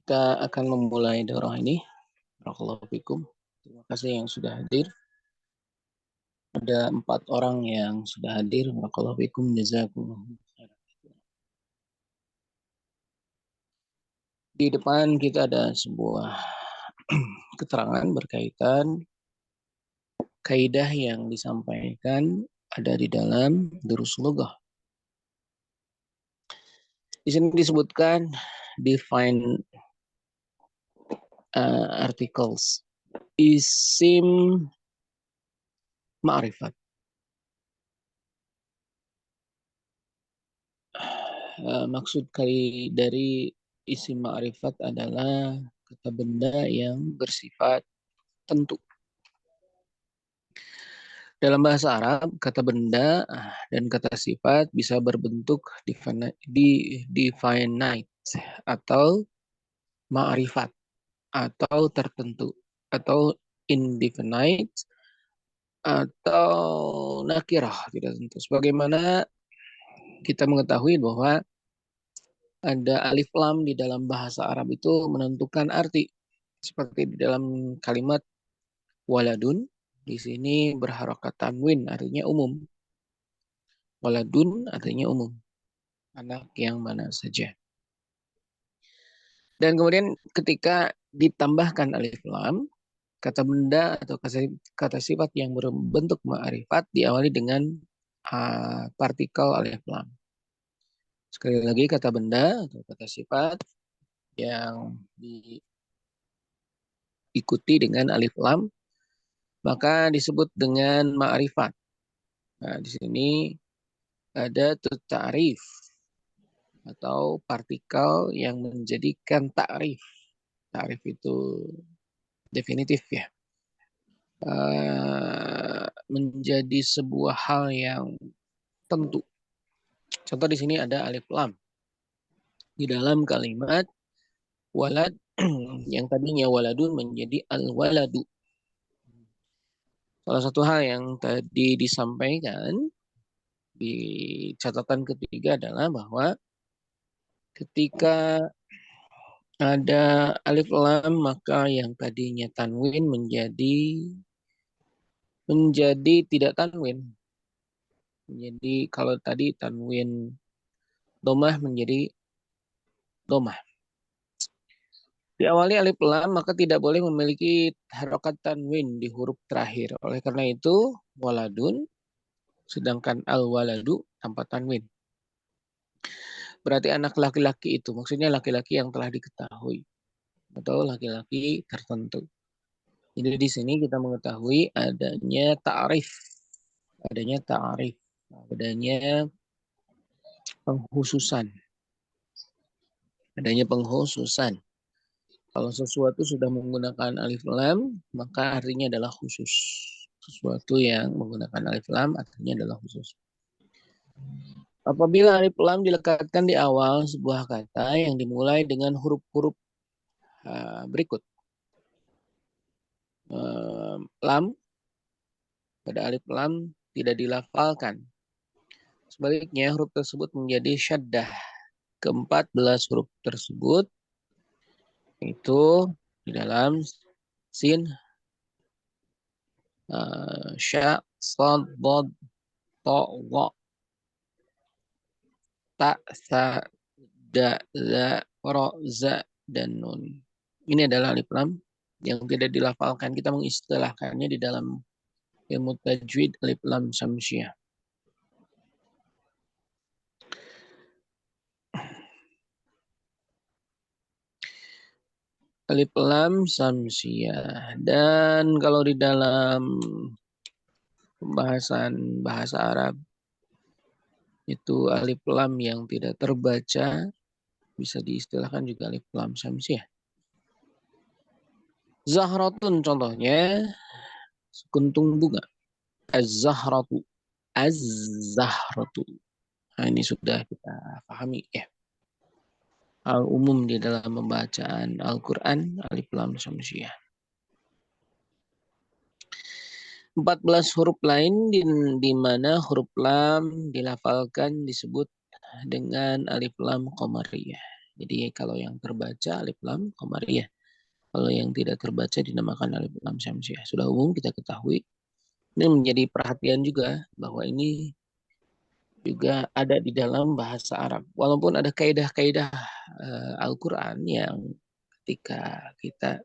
Kita akan memulai daurah ini. Barakallahu fikum. Terima kasih yang sudah hadir. Ada 4 orang yang sudah hadir. Barakallahu fikum. Jazakumullah khairan. Di depan kita ada sebuah keterangan berkaitan kaidah yang disampaikan ada di dalam Durus Lughah. Di sini disebutkan define articles, isim ma'rifat. Maksud dari isim ma'rifat adalah kata benda yang bersifat tentu. Dalam bahasa Arab, kata benda dan kata sifat bisa berbentuk definite atau ma'rifat atau tertentu atau indefinite atau nakirah tidak tentu. Sebagaimana kita mengetahui bahwa ada alif lam di dalam bahasa Arab itu menentukan arti. Seperti di dalam kalimat waladun, di sini berharokat tanwin artinya umum. Waladun artinya umum. Anak yang mana saja. Dan kemudian ketika ditambahkan alif lam, kata benda atau kata sifat yang berbentuk ma'rifat diawali dengan partikel alif lam. Sekali lagi kata benda atau kata sifat yang diikuti dengan alif lam maka disebut dengan ma'rifat. Nah, di sini ada ta'rif atau partikel yang menjadikan ta'rif. Ta'rif itu definitif ya. Menjadi sebuah hal yang tentu. Contoh di sini ada alif lam. Di dalam kalimat walad yang tadinya waladun menjadi al-waladu. Salah satu hal yang tadi disampaikan di catatan ketiga adalah bahwa ketika ada alif lam maka yang tadinya tanwin menjadi tidak tanwin. Jadi kalau tadi tanwin domah menjadi domah. Diawali alif lam maka tidak boleh memiliki harokat tanwin di huruf terakhir. Oleh karena itu waladun sedangkan al-waladu tanpa tanwin. Berarti anak laki-laki itu maksudnya laki-laki yang telah diketahui atau laki-laki tertentu. Jadi di sini kita mengetahui adanya ta'rif, adanya penghususan, adanya penghususan. Kalau sesuatu sudah menggunakan alif lam, maka artinya adalah khusus. Sesuatu yang menggunakan alif lam artinya adalah khusus. Apabila alif lam dilekatkan di awal sebuah kata yang dimulai dengan huruf-huruf berikut. Lam, pada alif lam tidak dilafalkan. Sebaliknya huruf tersebut menjadi syaddah. Ke-14 huruf tersebut itu di dalam sin, sya, sad, dad, ta, wa, ta, sa, da, za, ra, za, dan nun. Ini adalah alif lam yang tidak dilafalkan. Kita mengistilahkannya di dalam ilmu tajwid alif lam samsiyah. Alif lam samsiyah. Dan kalau di dalam pembahasan bahasa Arab itu alif lam yang tidak terbaca bisa diistilahkan juga alif lam samsiyah. Zahratun contohnya sekuntum bunga. Az-zahratu. Az-zahratu. Nah, ini sudah kita pahami ya. Al-umum di dalam pembacaan Al-Quran alif lam samsiyah. 14 huruf lain di mana huruf lam dilafalkan disebut dengan alif lam qamariyah. Jadi kalau yang terbaca alif lam qamariyah. Kalau yang tidak terbaca dinamakan alif lam syamsiyah. Sudah umum kita ketahui. Ini menjadi perhatian juga bahwa ini juga ada di dalam bahasa Arab. Walaupun ada kaidah-kaidah Al-Quran yang ketika kita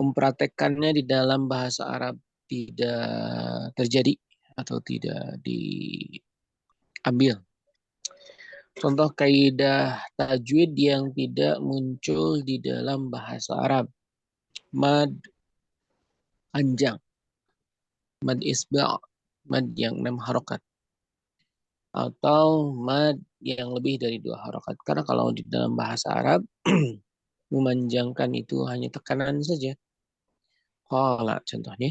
mempraktekkannya di dalam bahasa Arab tidak terjadi atau tidak diambil. Contoh kaidah tajwid yang tidak muncul di dalam bahasa Arab. Mad panjang, mad isba', mad yang 6 harokat. Atau mad yang lebih dari 2 harokat. Karena kalau di dalam bahasa Arab, memanjangkan itu hanya tekanan saja. Qala contohnya.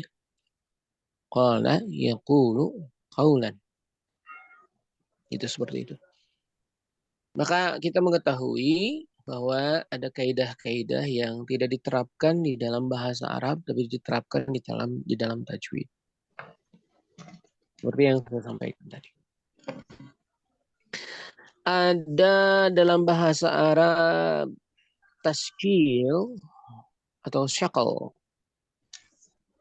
Qala yaqulu qawlan. Itu seperti itu. Maka kita mengetahui bahwa ada kaidah-kaidah yang tidak diterapkan di dalam bahasa Arab, tapi diterapkan di dalam tajwid. Seperti yang saya sampaikan tadi. Ada dalam bahasa Arab tashkil atau syakal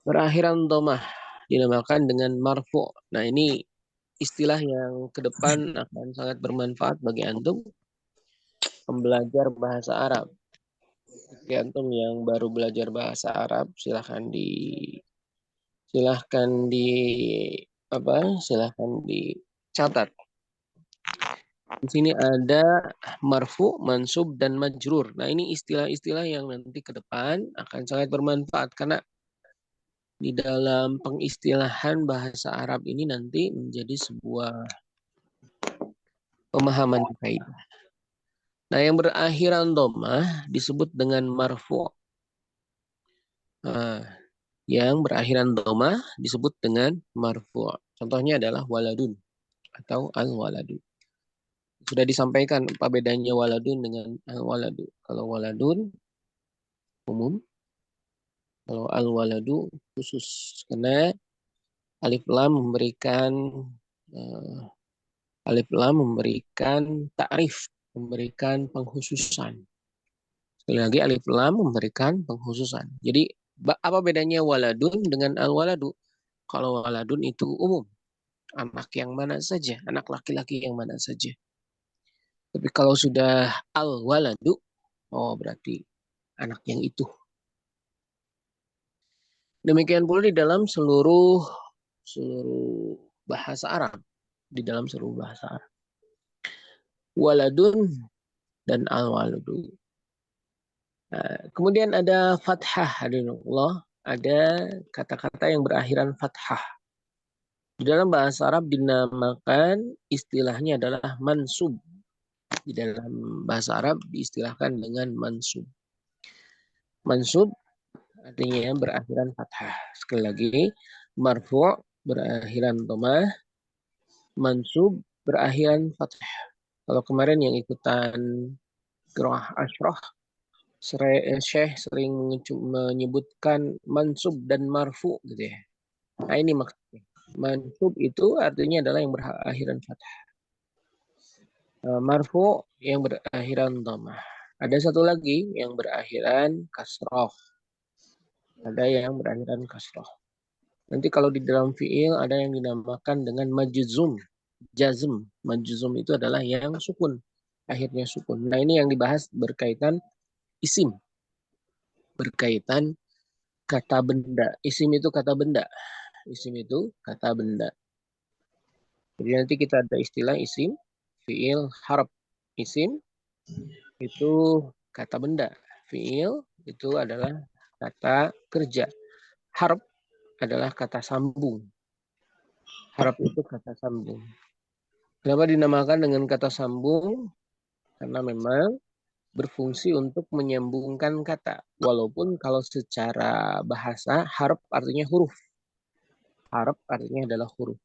berakhiran domah dinamakan dengan marfu. Nah ini istilah yang ke depan akan sangat bermanfaat bagi antum pembelajar bahasa Arab. Bagi antum yang baru belajar bahasa Arab, silahkan dicatat. Di sini ada marfu, mansub, dan majrur. Nah ini istilah-istilah yang nanti ke depan akan sangat bermanfaat karena di dalam pengistilahan bahasa Arab ini nanti menjadi sebuah pemahaman kaidah. Nah, yang berakhiran domah disebut dengan marfu. Nah, yang berakhiran domah disebut dengan marfu. Contohnya adalah waladun atau al-waladu. Sudah disampaikan apa bedanya waladun dengan al-waladu. Kalau waladun umum, kalau al-waladu khusus. Karena alif lam memberikan ta'rif, memberikan pengkhususan. Sekali lagi alif lam memberikan pengkhususan. Jadi apa bedanya waladun dengan al-waladu? Kalau waladun itu umum, anak yang mana saja, anak laki-laki yang mana saja. Tapi kalau sudah al-waladu, oh berarti anak yang itu. Demikian pula di dalam seluruh bahasa Arab. Di dalam seluruh bahasa Arab. Waladun dan al-waladu. Nah, kemudian ada fathah, Allah. Ada kata-kata yang berakhiran fathah. Di dalam bahasa Arab dinamakan istilahnya adalah mansub. Di dalam bahasa Arab diistilahkan dengan mansub. Mansub artinya berakhiran fathah. Sekali lagi, marfu' berakhiran dhamma, mansub berakhiran fathah. Kalau kemarin yang ikutan qiraah asyrah, Syekh sering menyebutkan mansub dan marfu gitu ya. Nah ini maksudnya. Mansub itu artinya adalah yang berakhiran fathah. Marfu yang berakhiran dhammah. Ada satu lagi yang berakhiran kasroh. Ada yang berakhiran kasroh. Nanti kalau di dalam fiil ada yang dinamakan dengan majzum. Jazm. Majzum itu adalah yang sukun. Akhirnya sukun. Nah ini yang dibahas berkaitan isim. Berkaitan kata benda. Isim itu kata benda. Isim itu kata benda. Jadi nanti kita ada istilah isim, fiil, harf. Isim itu kata benda. Fiil itu adalah kata kerja. Harf adalah kata sambung. Harf itu kata sambung. Kenapa dinamakan dengan kata sambung? Karena memang berfungsi untuk menyambungkan kata. Walaupun kalau secara bahasa harf artinya huruf. Harf artinya adalah huruf.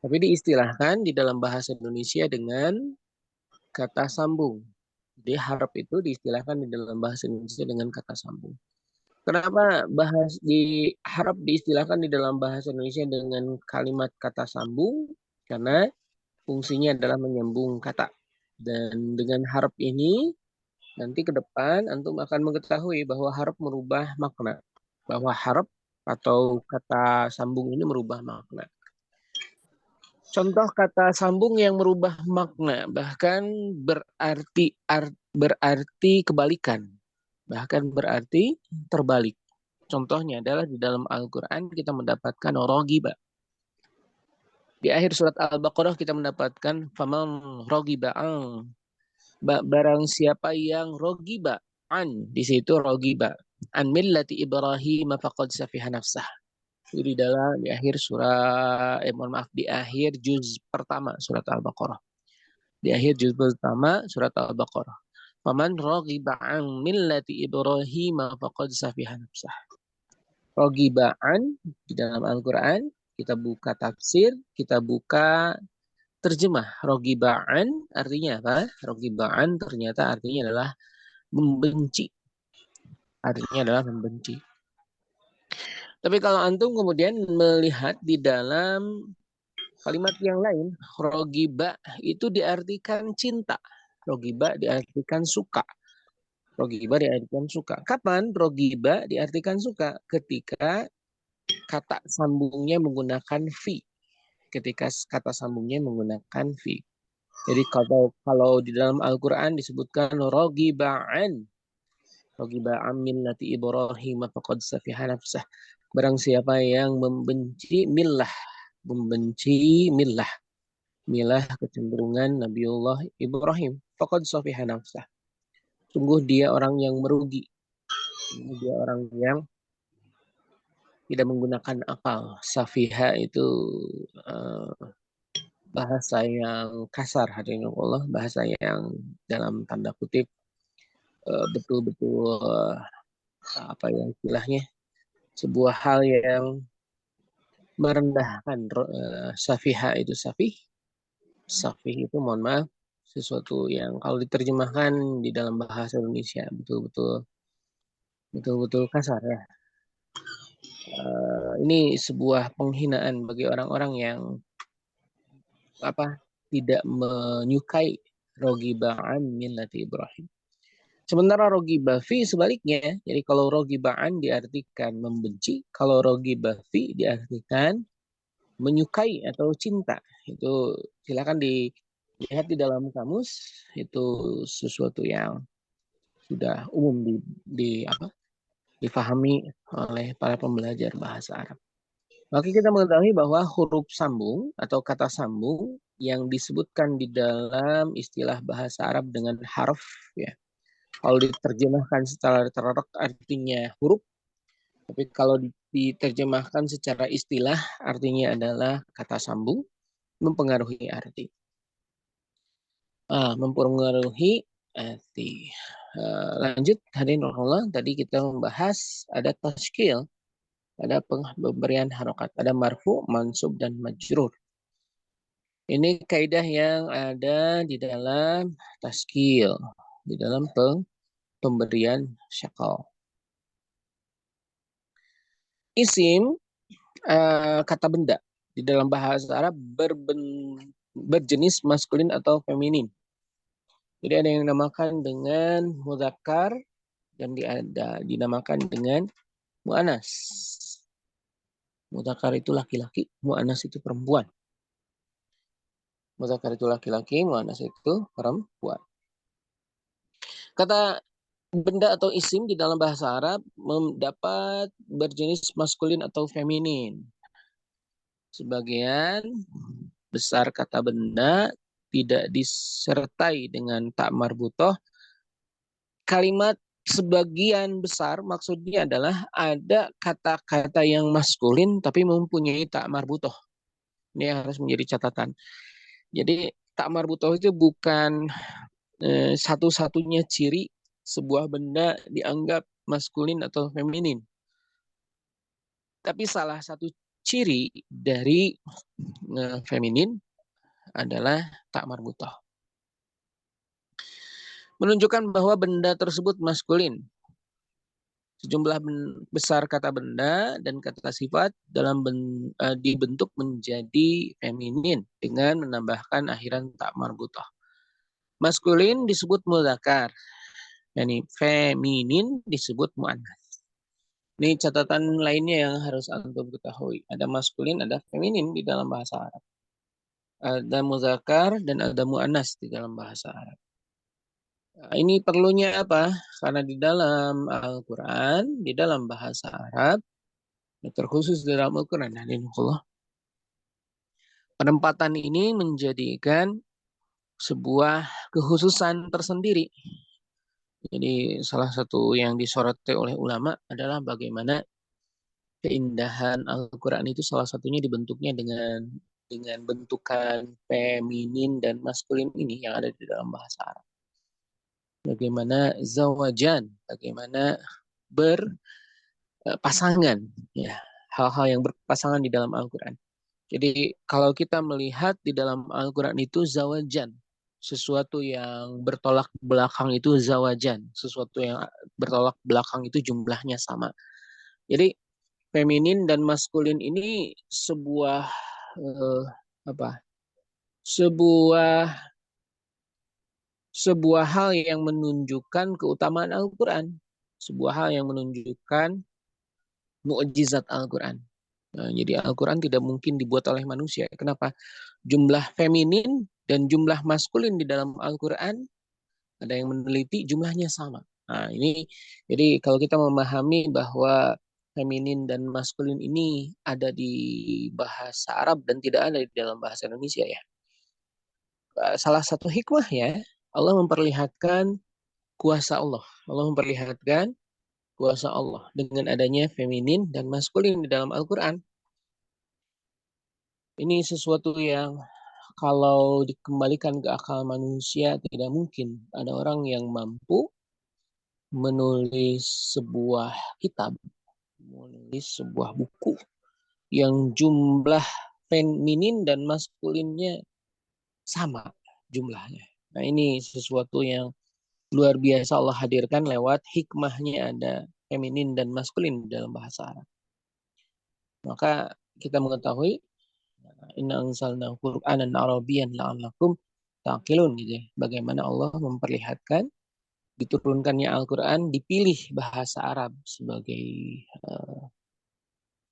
Tapi diistilahkan di dalam bahasa Indonesia dengan kata sambung. Jadi harf itu diistilahkan di dalam bahasa Indonesia dengan kata sambung. Kenapa harf diistilahkan di dalam bahasa Indonesia dengan kalimat kata sambung? Karena fungsinya adalah menyambung kata. Dan dengan harf ini nanti ke depan antum akan mengetahui bahwa harf merubah makna. Bahwa harf atau kata sambung ini merubah makna. Contoh kata sambung yang merubah makna, bahkan berarti kebalikan, bahkan berarti terbalik. Contohnya adalah di dalam Al-Quran kita mendapatkan rogiba. Di akhir surat Al-Baqarah kita mendapatkan faman rogiba an. Barang siapa yang rogiba an, di situ rogiba an millati Ibrahim faqad safiha nafsah. Di akhir di akhir juz pertama surat Al-Baqarah. Di akhir juz pertama surat Al-Baqarah. Faman raghiba an millati Ibrahim faqad safiha nafsah. Ragibaan di dalam Al-Qur'an, kita buka tafsir, kita buka terjemah. Ragibaan artinya apa? Ragibaan ternyata artinya adalah membenci. Artinya adalah membenci. Tapi kalau antum kemudian melihat di dalam kalimat yang lain, rogiba itu diartikan cinta. Rogiba diartikan suka. Rogiba diartikan suka. Kapan rogiba diartikan suka? Ketika kata sambungnya menggunakan fi. Ketika kata sambungnya menggunakan fi. Jadi kalau di dalam Al-Quran disebutkan rogiba'an. Rogiba'an millati Ibrahim faqad safiha nafsah. Barang siapa yang membenci millah. Membenci millah. Millah kecenderungan Nabiullah Ibrahim. Faqad safiha nafsah. Sungguh dia orang yang merugi. Sungguh dia orang yang tidak menggunakan akal. Safiha itu bahasa yang kasar, hadirin Allah. Bahasa yang dalam tanda kutip betul-betul apa yang istilahnya sebuah hal yang merendahkan. Safiha itu safih itu mohon maaf sesuatu yang kalau diterjemahkan di dalam bahasa Indonesia betul-betul kasar ya. Ini sebuah penghinaan bagi orang-orang yang tidak menyukai rogibaan millati Ibrahim. Sementara rogiba fi sebaliknya, jadi kalau rogibaan diartikan membenci, kalau rogiba fi diartikan menyukai atau cinta. Itu silakan dilihat di dalam kamus, itu sesuatu yang sudah umum difahami oleh para pembelajar bahasa Arab. Maka kita mengetahui bahwa huruf sambung atau kata sambung yang disebutkan di dalam istilah bahasa Arab dengan harf, ya. Kalau diterjemahkan secara terorok artinya huruf, tapi kalau diterjemahkan secara istilah artinya adalah kata sambung, mempengaruhi arti. Mempengaruhi arti. Lanjut, hadirin Allah, tadi kita membahas ada tashkil, ada pemberian harokat, ada marfu, mansub, dan majrur. Ini kaidah yang ada di dalam tashkil, di dalam pemberian syakal. Isim, kata benda di dalam bahasa Arab berjenis maskulin atau feminin. Jadi ada yang dinamakan dengan mudzakkar dan dinamakan dengan mu'anas. Mudzakkar itu laki-laki, mu'anas itu perempuan. Mudzakkar itu laki-laki, mu'anas itu perempuan. Kata benda atau isim di dalam bahasa Arab dapat berjenis maskulin atau feminin. Sebagian besar kata benda tidak disertai dengan tak marbutoh. Kalimat sebagian besar maksudnya adalah ada kata-kata yang maskulin tapi mempunyai tak marbutoh. Ini harus menjadi catatan. Jadi tak marbutoh itu bukan satu-satunya ciri sebuah benda dianggap maskulin atau feminin. Tapi salah satu ciri dari feminin adalah tak marbutoh. Menunjukkan bahwa benda tersebut maskulin. Sejumlah besar kata benda dan kata sifat dibentuk menjadi feminin dengan menambahkan akhiran tak marbutoh. Maskulin disebut mudzakkar, yani feminin disebut muannas. Ini catatan lainnya yang harus antum ketahui. Ada maskulin, ada feminin di dalam bahasa Arab. Ada mudzakkar dan ada muannas di dalam bahasa Arab. Nah, ini perlunya apa? Karena di dalam Al-Quran, di dalam bahasa Arab, terkhusus di dalam Al-Quran, penempatan ini menjadikan sebuah kekhususan tersendiri. Jadi salah satu yang disoroti oleh ulama adalah bagaimana keindahan Al-Quran itu salah satunya dibentuknya dengan bentukan feminin dan maskulin ini yang ada di dalam bahasa Arab. Bagaimana zawajan, bagaimana berpasangan, ya, hal-hal yang berpasangan di dalam Al-Quran. Jadi kalau kita melihat di dalam Al-Quran itu zawajan, sesuatu yang bertolak belakang itu zawajan, sesuatu yang bertolak belakang itu jumlahnya sama. Jadi feminin dan maskulin ini sebuah eh, apa? Sebuah sebuah hal yang menunjukkan keutamaan Al-Quran, sebuah hal yang menunjukkan mukjizat Al-Quran. Nah, jadi Al-Quran tidak mungkin dibuat oleh manusia. Kenapa? Jumlah feminin dan jumlah maskulin di dalam Al-Quran, ada yang meneliti jumlahnya sama. Nah, ini jadi kalau kita memahami bahwa feminin dan maskulin ini ada di bahasa Arab dan tidak ada di dalam bahasa Indonesia ya. Salah satu hikmah ya, Allah memperlihatkan kuasa Allah. Allah memperlihatkan kuasa Allah dengan adanya feminin dan maskulin di dalam Al-Quran. Ini sesuatu yang kalau dikembalikan ke akal manusia tidak mungkin ada orang yang mampu menulis sebuah kitab, menulis sebuah buku yang jumlah feminin dan maskulinnya sama jumlahnya. Nah, ini sesuatu yang luar biasa Allah hadirkan lewat hikmahnya ada feminin dan maskulin dalam bahasa Arab. Maka kita mengetahui inna anzalna Qur'anan Arabiyyan la'allakum taqilun gitu ya. Bagaimana Allah memperlihatkan diturunkannya Al-Quran dipilih bahasa Arab sebagai uh,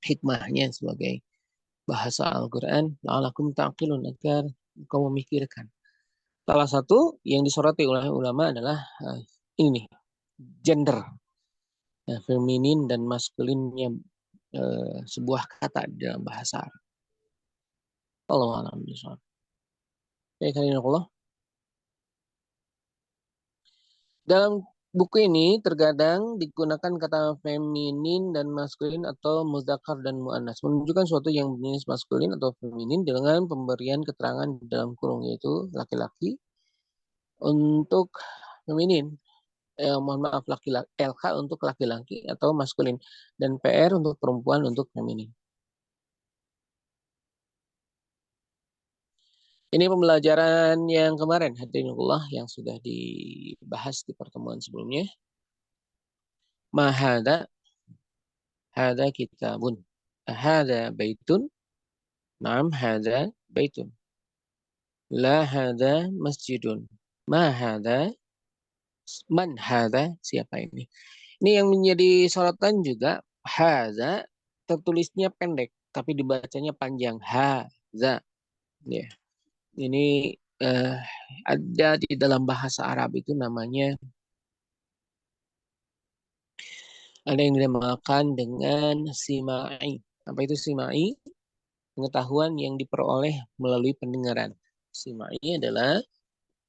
hikmahnya, sebagai bahasa Al-Quran la'allakum taqilun, agar kau memikirkan. Salah satu yang disoroti oleh ulama adalah ini gender, feminin dan maskulinnya sebuah kata dalam bahasa Arab. Allah alam bisawab. Baik, Allah. Dalam buku ini terkadang digunakan kata feminin dan maskulin atau mudzakkar dan muannas, menunjukkan suatu yang berjenis maskulin atau feminin dengan pemberian keterangan di dalam kurung, yaitu laki-laki untuk feminin. Mohon maaf, laki-laki, LK untuk laki-laki atau maskulin, dan PR untuk perempuan untuk feminin. Ini pembelajaran yang kemarin, hadirinullah, yang sudah dibahas di pertemuan sebelumnya. Mahada, hada kitabun, hada baitun, naam hada baitun, la hada masjidun, ma hada, man hada, siapa ini? Ini yang menjadi sorotan juga, hada tertulisnya pendek, tapi dibacanya panjang, haza. Ya. Ini ada di dalam bahasa Arab itu namanya, ada yang dinamakan dengan simai. Apa itu simai? Pengetahuan yang diperoleh melalui pendengaran. Simai adalah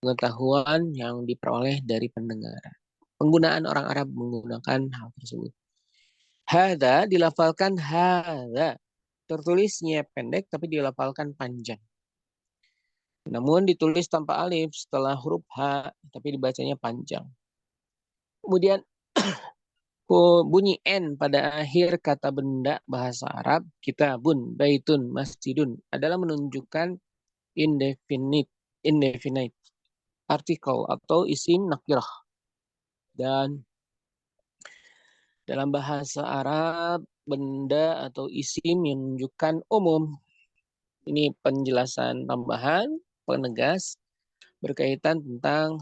pengetahuan yang diperoleh dari pendengaran. Penggunaan orang Arab menggunakan hal tersebut. Hada dilafalkan hada. Tertulisnya pendek tapi dilafalkan panjang. Namun ditulis tanpa alif setelah huruf H, tapi dibacanya panjang. Kemudian bunyi N pada akhir kata benda bahasa Arab, kitabun, baitun, masjidun, adalah menunjukkan indefinite artikel atau isim nakirah. Dan dalam bahasa Arab, benda atau isim yang menunjukkan umum. Ini penjelasan tambahan, penegas berkaitan tentang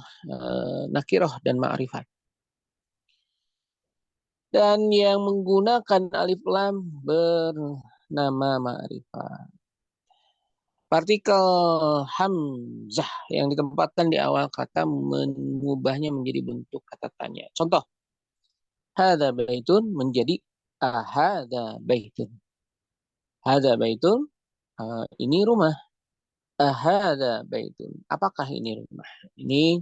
nakiroh dan ma'rifat. Dan yang menggunakan alif lam bernama ma'rifat. Partikel hamzah yang ditempatkan di awal kata mengubahnya menjadi bentuk kata tanya. Contoh, hadza baitun menjadi ahadza baitun. Hadza baitun, ini rumah. Ahadza baitun. Apakah ini rumah? Ini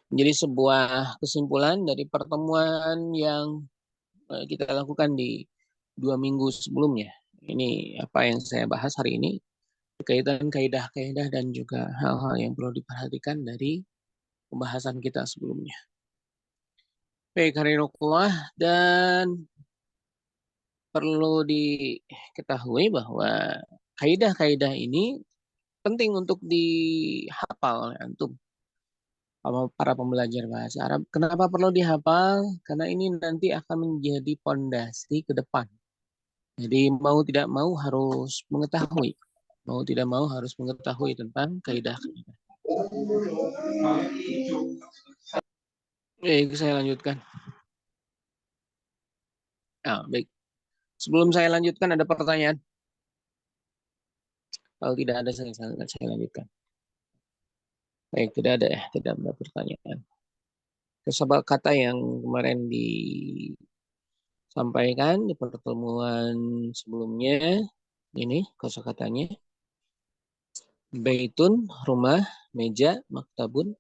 menjadi sebuah kesimpulan dari pertemuan yang kita lakukan di 2 minggu sebelumnya. Ini apa yang saya bahas hari ini berkaitan kaidah-kaidah dan juga hal-hal yang perlu diperhatikan dari pembahasan kita sebelumnya. Baik, harirokullah, dan perlu diketahui bahwa kaidah-kaidah ini penting untuk dihafal oleh antum, para pembelajar bahasa Arab. Kenapa perlu dihafal? Karena ini nanti akan menjadi pondasi ke depan. Jadi mau tidak mau harus mengetahui. Mau tidak mau harus mengetahui tentang kaidah-kaidah. Baik, saya lanjutkan. Baik. Sebelum saya lanjutkan, ada pertanyaan? Kalau tidak ada, saya lanjutkan. Baik, tidak ada ya, tidak ada pertanyaan. Kesebab kata yang kemarin disampaikan di pertemuan sebelumnya, ini kosakatanya. Baitun, rumah, meja, maktabun,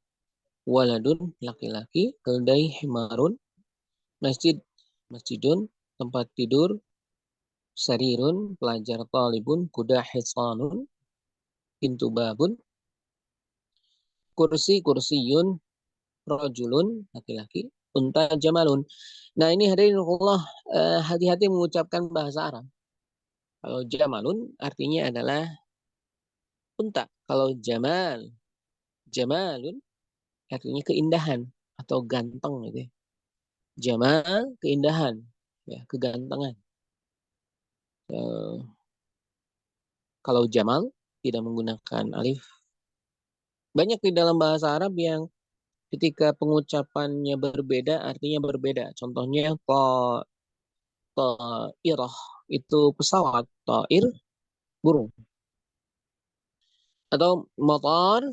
waladun, laki-laki, keldai, himarun, masjid, masjidun, tempat tidur, sarirun, pelajar, talibun, kuda, hisanun, pintu babun, kursi, kursiyun, rojulun, laki-laki, unta, jamalun. Nah ini hadirin Allah, hati-hati mengucapkan bahasa Arab. Kalau jamalun artinya adalah unta. Kalau jamalun artinya keindahan atau ganteng gitu ya. Jamal, keindahan, ya, kegantengan. Kalau jamal tidak menggunakan alif. Banyak di dalam bahasa Arab yang ketika pengucapannya berbeda, artinya berbeda. Contohnya ta'irah itu pesawat, ta'ir burung. Atau motor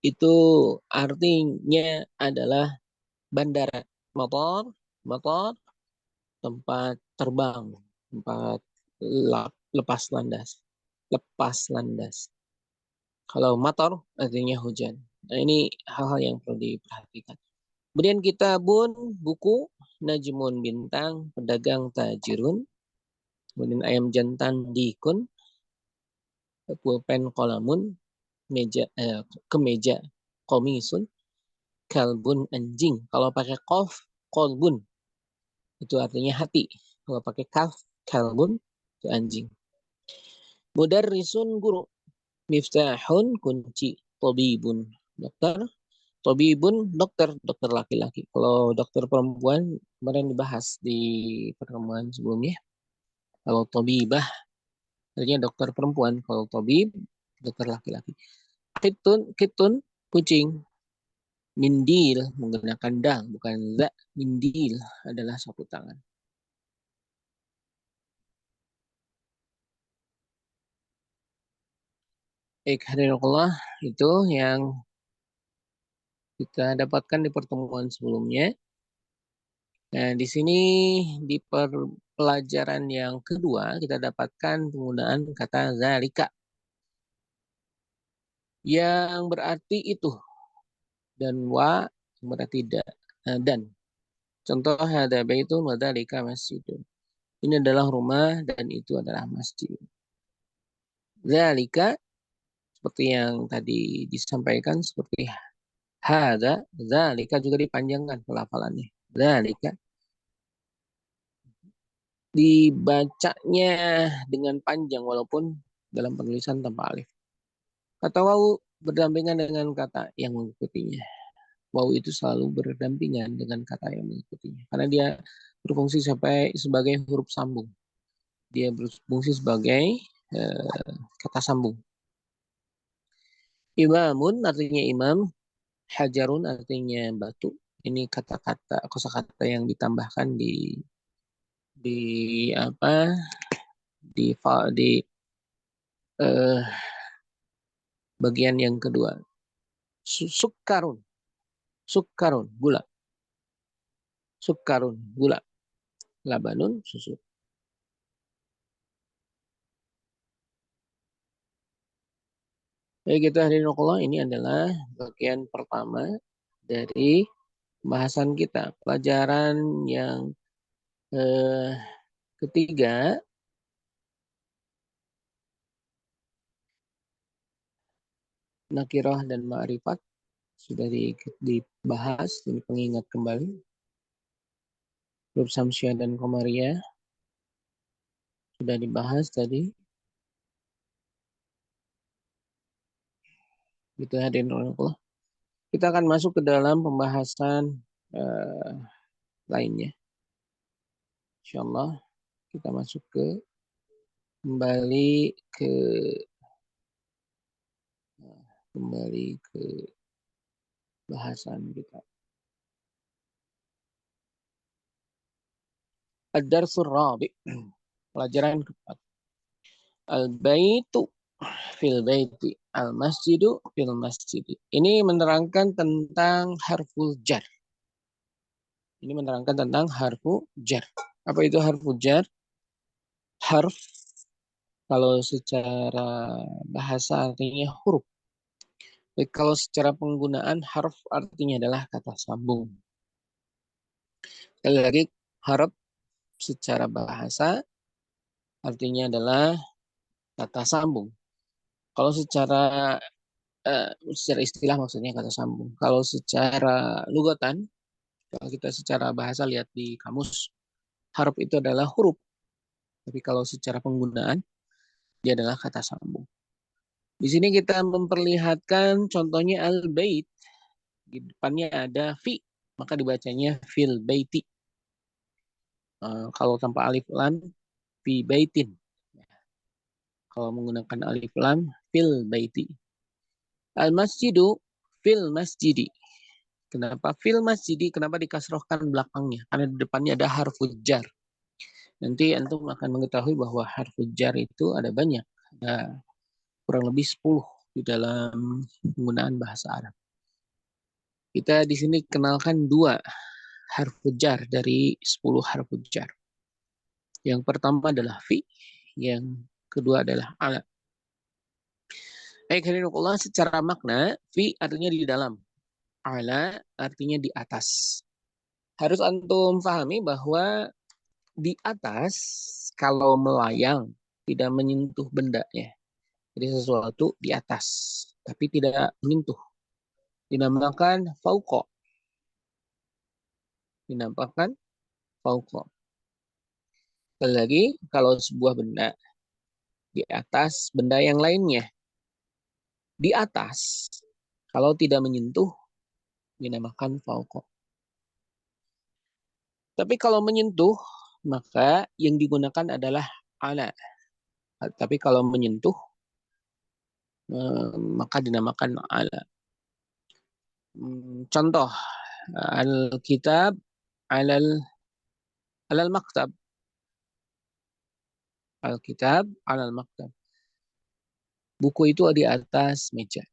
itu artinya adalah bandara. Motor tempat terbang, tempat lepas landas. Lepas landas. Kalau motor artinya hujan. Nah, ini hal-hal yang perlu diperhatikan. Kemudian kitabun, buku, najmun, bintang, pedagang, tajirun, kemudian ayam jantan, dikun, pulpen, kolamun, kemeja, komisun, kalbun, anjing. Kalau pakai kof, kolbun, itu artinya hati. Kalau pakai kaf, kalbun, itu anjing. Mudarrisun, guru. Miftahun, kunci. Tobibun, dokter. Tobibun, dokter laki-laki. Kalau dokter perempuan kemarin dibahas di pertemuan sebelumnya. Kalau tobibah artinya dokter perempuan. Kalau tobib, dokter laki-laki. Kitun, kucing. Mindil menggunakan dal, bukan za. Mindil adalah sapu tangan. Hadirinullah, itu yang kita dapatkan di pertemuan sebelumnya. Nah, di sini di pelajaran yang kedua kita dapatkan penggunaan kata zalika yang berarti itu dan wa berarti dan. Contoh ada baitul wa dzalika masjidun. Ini adalah rumah dan itu adalah masjid. Zalika seperti yang tadi disampaikan seperti hada, zalika juga dipanjangkan pelafalannya. Zalika dibacanya dengan panjang walaupun dalam penulisan tanpa alif. Kata wau berdampingan dengan kata yang mengikutinya. Wau itu selalu berdampingan dengan kata yang mengikutinya. Karena dia berfungsi sebagai huruf sambung. Dia berfungsi sebagai kata sambung. Imamun artinya imam, hajarun artinya batu. Ini kata-kata kosakata yang ditambahkan di apa di eh, bagian yang kedua. Sukarun, sukarun, gula, sukarun, gula, labanun, susu. Baik, kita hadirin Allah, ini adalah bagian pertama dari pembahasan kita. Pelajaran yang eh, ketiga, nakirah dan ma'rifat sudah dibahas, ini pengingat kembali. Huruf Samsiah dan Komariah sudah dibahas tadi. Gitu hadirin Allah. Kita akan masuk ke dalam pembahasan eh, lainnya. Insyaallah kita masuk kembali ke kembali ke bahasan kita. Ad-Darsul Rabi. Pelajaran keempat. Al-Baitu fil baiti. Al-Masjidu fil masjidi. Ini menerangkan tentang harful jar. Ini menerangkan tentang harfu jar. Apa itu harfu jar? Harf kalau secara bahasa artinya huruf. Jadi kalau secara penggunaan harf artinya adalah kata sambung. Sekali lagi, harf secara bahasa artinya adalah kata sambung. Kalau secara istilah maksudnya kata sambung. Kalau secara lugatan, kalau kita secara bahasa lihat di kamus, harf itu adalah huruf. Tapi kalau secara penggunaan, dia adalah kata sambung. Di sini kita memperlihatkan contohnya al-bait. Di depannya ada fi, maka dibacanya fil baiti. Kalau tanpa alif lam, fi baitin. Kalau menggunakan alif lam, fil baiti. Al-masjidu fil masjidi. Kenapa fil masjidi? Kenapa dikasrohkan belakangnya? Karena di depannya ada harful jar. Nanti antum akan mengetahui bahwa harful jar itu ada banyak. Ada kurang lebih 10 di dalam penggunaan bahasa Arab. Kita di sini kenalkan 2 harful jar dari 10 harful jar. Yang pertama adalah fi, yang kedua adalah ala. Baik, Allah, secara makna, fi artinya di dalam, ala artinya di atas. Harus antum pahami bahwa di atas kalau melayang tidak menyentuh bendanya. Jadi sesuatu di atas tapi tidak menyentuh. Dinamakan fauqa. Dinamakan fauqa. Sekali lagi, kalau sebuah benda di atas benda yang lainnya. Di atas kalau tidak menyentuh dinamakan fauqa. Tapi kalau menyentuh maka yang digunakan adalah ala. Tapi kalau menyentuh maka dinamakan ala. Contoh al-kitab alal alal maktab. Al-kitab alal maktab. Buku itu di atas meja.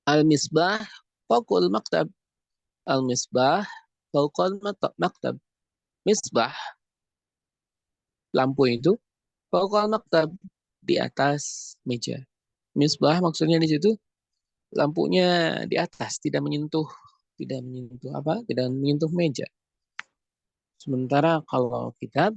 Al-misbah fawqal maktab. Al-misbah fawqal maktab. Misbah, lampu itu fawqal maktab, di atas meja. Misbah maksudnya di situ lampunya di atas, tidak menyentuh apa? Tidak menyentuh meja. Sementara kalau kitab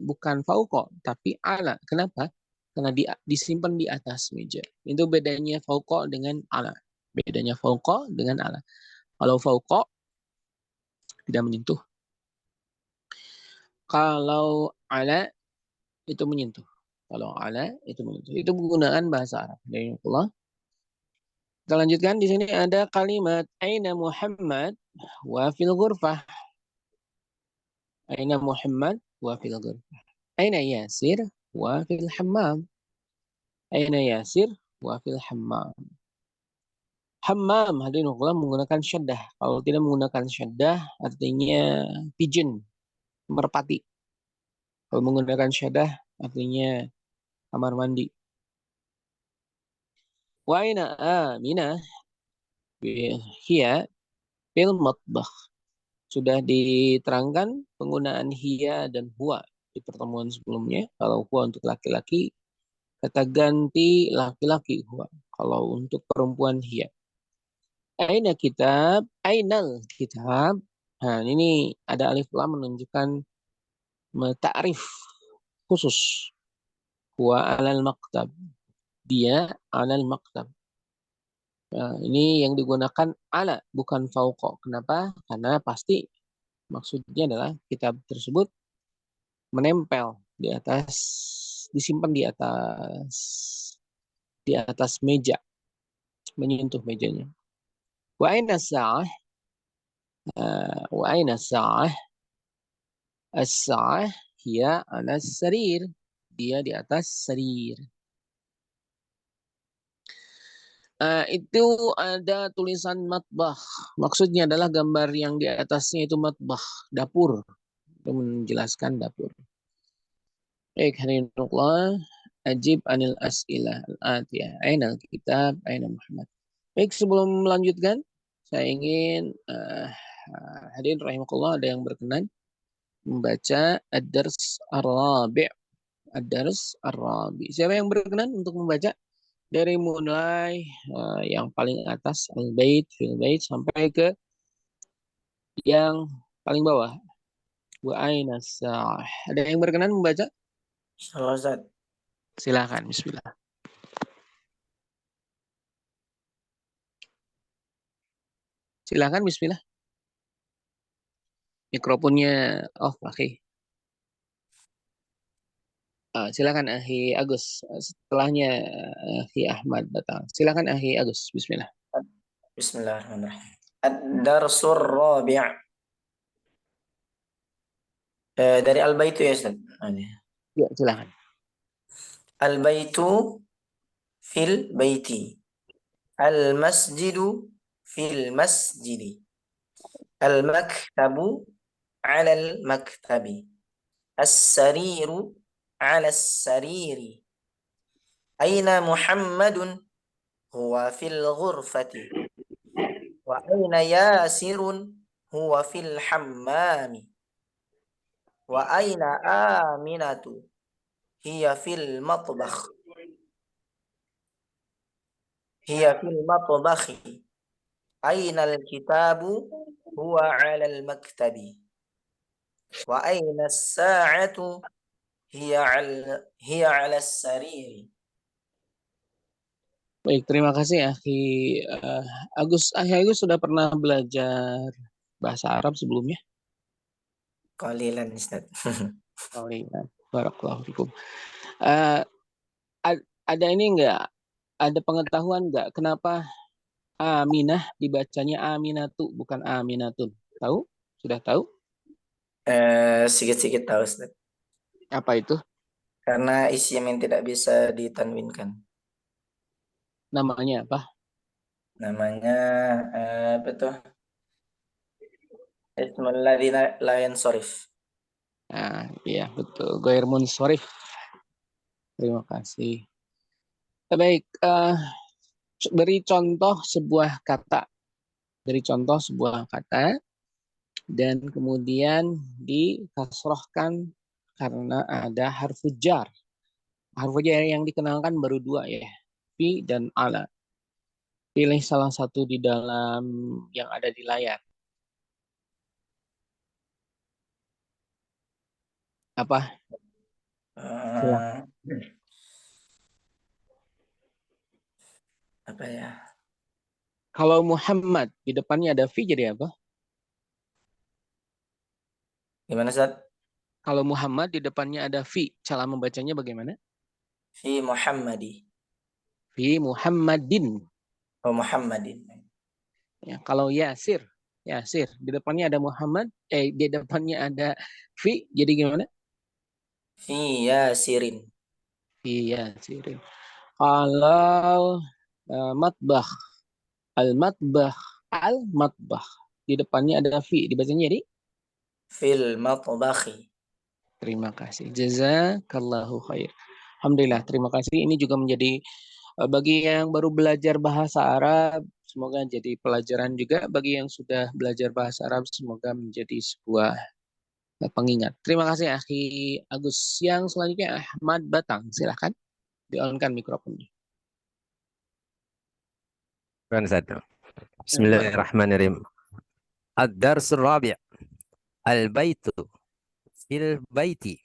bukan fauqa tapi ala. Kenapa? Karena disimpan di atas meja. Itu bedanya fauqa dengan ala. Bedanya fauqa dengan ala. Kalau fauqa tidak menyentuh. Kalau ala itu menyentuh. Kalau ala itu menyentuh. Itu penggunaan bahasa Arab. Dari Allah. Kita lanjutkan, di sini ada kalimat aina Muhammad wa fil ghurfah. Aina Muhammad wa fil ghurfah. Aina Yasir wa fil hammam. Aina Yasir wa fil hammam. Hammam hadirin menggunakan syaddah. Kalau tidak menggunakan syaddah artinya pigeon, merpati. Kalau menggunakan syaddah artinya kamar mandi. Wa aina Aminah hiya fil matbakh. Sudah diterangkan penggunaan hiya dan huwa di pertemuan sebelumnya. Kalau huwa untuk laki-laki, kata ganti laki-laki huwa. Kalau untuk perempuan hiya. Aina kitab, ainal kitab. Nah, ini ada alif lam menunjukkan ta'rif khusus. Huwa alal maktab. Dia alal maktab. Nah, ini yang digunakan ala, bukan fauqa. Kenapa? Karena pasti maksudnya adalah kitab tersebut menempel di atas, disimpan di atas meja, menyentuh mejanya. Wa aina sa'ah? Wa aina sa'ah? As-sa'ah hiya ala sarir. Dia di atas sarir. Itu ada tulisan matbah. Maksudnya adalah gambar yang di atasnya itu matbah, dapur. Itu menjelaskan dapur. Baik, hadirullah. Ajib anil as'ilah al-atiyah. Aina kitab, aina Muhammad. Baik, sebelum melanjutkan, saya ingin hadirin rahimakumullah ada yang berkenan membaca ad-dars ar-rabi'. Ad-dars ar-rabi'. Siapa yang berkenan untuk membaca? Dari mulai yang paling atas al-bait, fil bait sampai ke yang paling bawah. Wa aina sa'ah. Ada yang berkenan membaca? Halo Ustaz. Silakan, bismillah. Silakan, bismillah. Mikrofonnya off, Akhi. Silakan Akhi Agus. Setelahnya Akhi Ahmad datang. Silakan Akhi Agus, bismillah. Bismillahirrahmanirrahim. Ad-darsur rabi'. Dari al-baitu ya Ustaz. Ya, silakan. Al-baitu fil baiti. Al-masjidu fil masjidi. Al-maktabu ala al-maktabi. As-sariru ala as-sariri. Aina Muhammadun huwa fil ghurfati. Wa aina Yasirun huwa fil hammami. Wa aina Aminatu hiya fil matbakh. Hiya fil matbakhi. Aina al-kitabu huwa 'ala al-maktabi. Wa aina as-sa'atu hiya 'ala as-sariri. Baik, terima kasih Akhi Agus. Akhi Agus sudah pernah belajar bahasa Arab sebelumnya? Qalilan Ustaz. Oh iya, barakallahu fikum. Uh, ada ini enggak? Ada pengetahuan enggak kenapa Aminah dibacanya Aminatu bukan Aminatun? Tahu? Sudah tahu? Sedikit-sedikit tahu Ustaz. Apa itu? Karena isim yang tidak bisa ditanwinkan. Namanya apa? Namanya apa tuh? Ismul ladzi la yansarif. Nah, iya betul. Ghair munsharif. Terima kasih. Baik, beri contoh sebuah kata. Beri contoh sebuah kata dan kemudian dikasrohkan karena ada harfu jar. Harfu jar yang dikenalkan baru dua ya, fi dan ala. Pilih salah satu di dalam yang ada di layar. Apa? Uh, apa ya? Kalau Muhammad di depannya ada fi jadi apa? Gimana Ustaz? Kalau Muhammad di depannya ada fi, cara membacanya bagaimana? Fi Muhammadi. Fi Muhammadin. Oh Muhammadin. Ya, kalau Yasir, Yasir di depannya ada Muhammad, di depannya ada fi, jadi gimana? Fi Yasirin. Fi Yasir. Kalau matbah, al-matbah, al-matbah. Di depannya ada fi, dibacanya jadi Fil matbakhi. terima kasih. Jazakallahu khair. Alhamdulillah, terima kasih. Ini juga menjadi bagi yang baru belajar bahasa Arab, semoga jadi pelajaran juga. Bagi yang sudah belajar bahasa Arab, semoga menjadi sebuah pengingat. Terima kasih, Akhi Agus. Yang selanjutnya Ahmad Batang, silahkan di-on-kan mikrofonnya. Barakallahu. Bismillahirrahmanirrahim. Ad-Dars Rabi' Al-Baitu fil baiti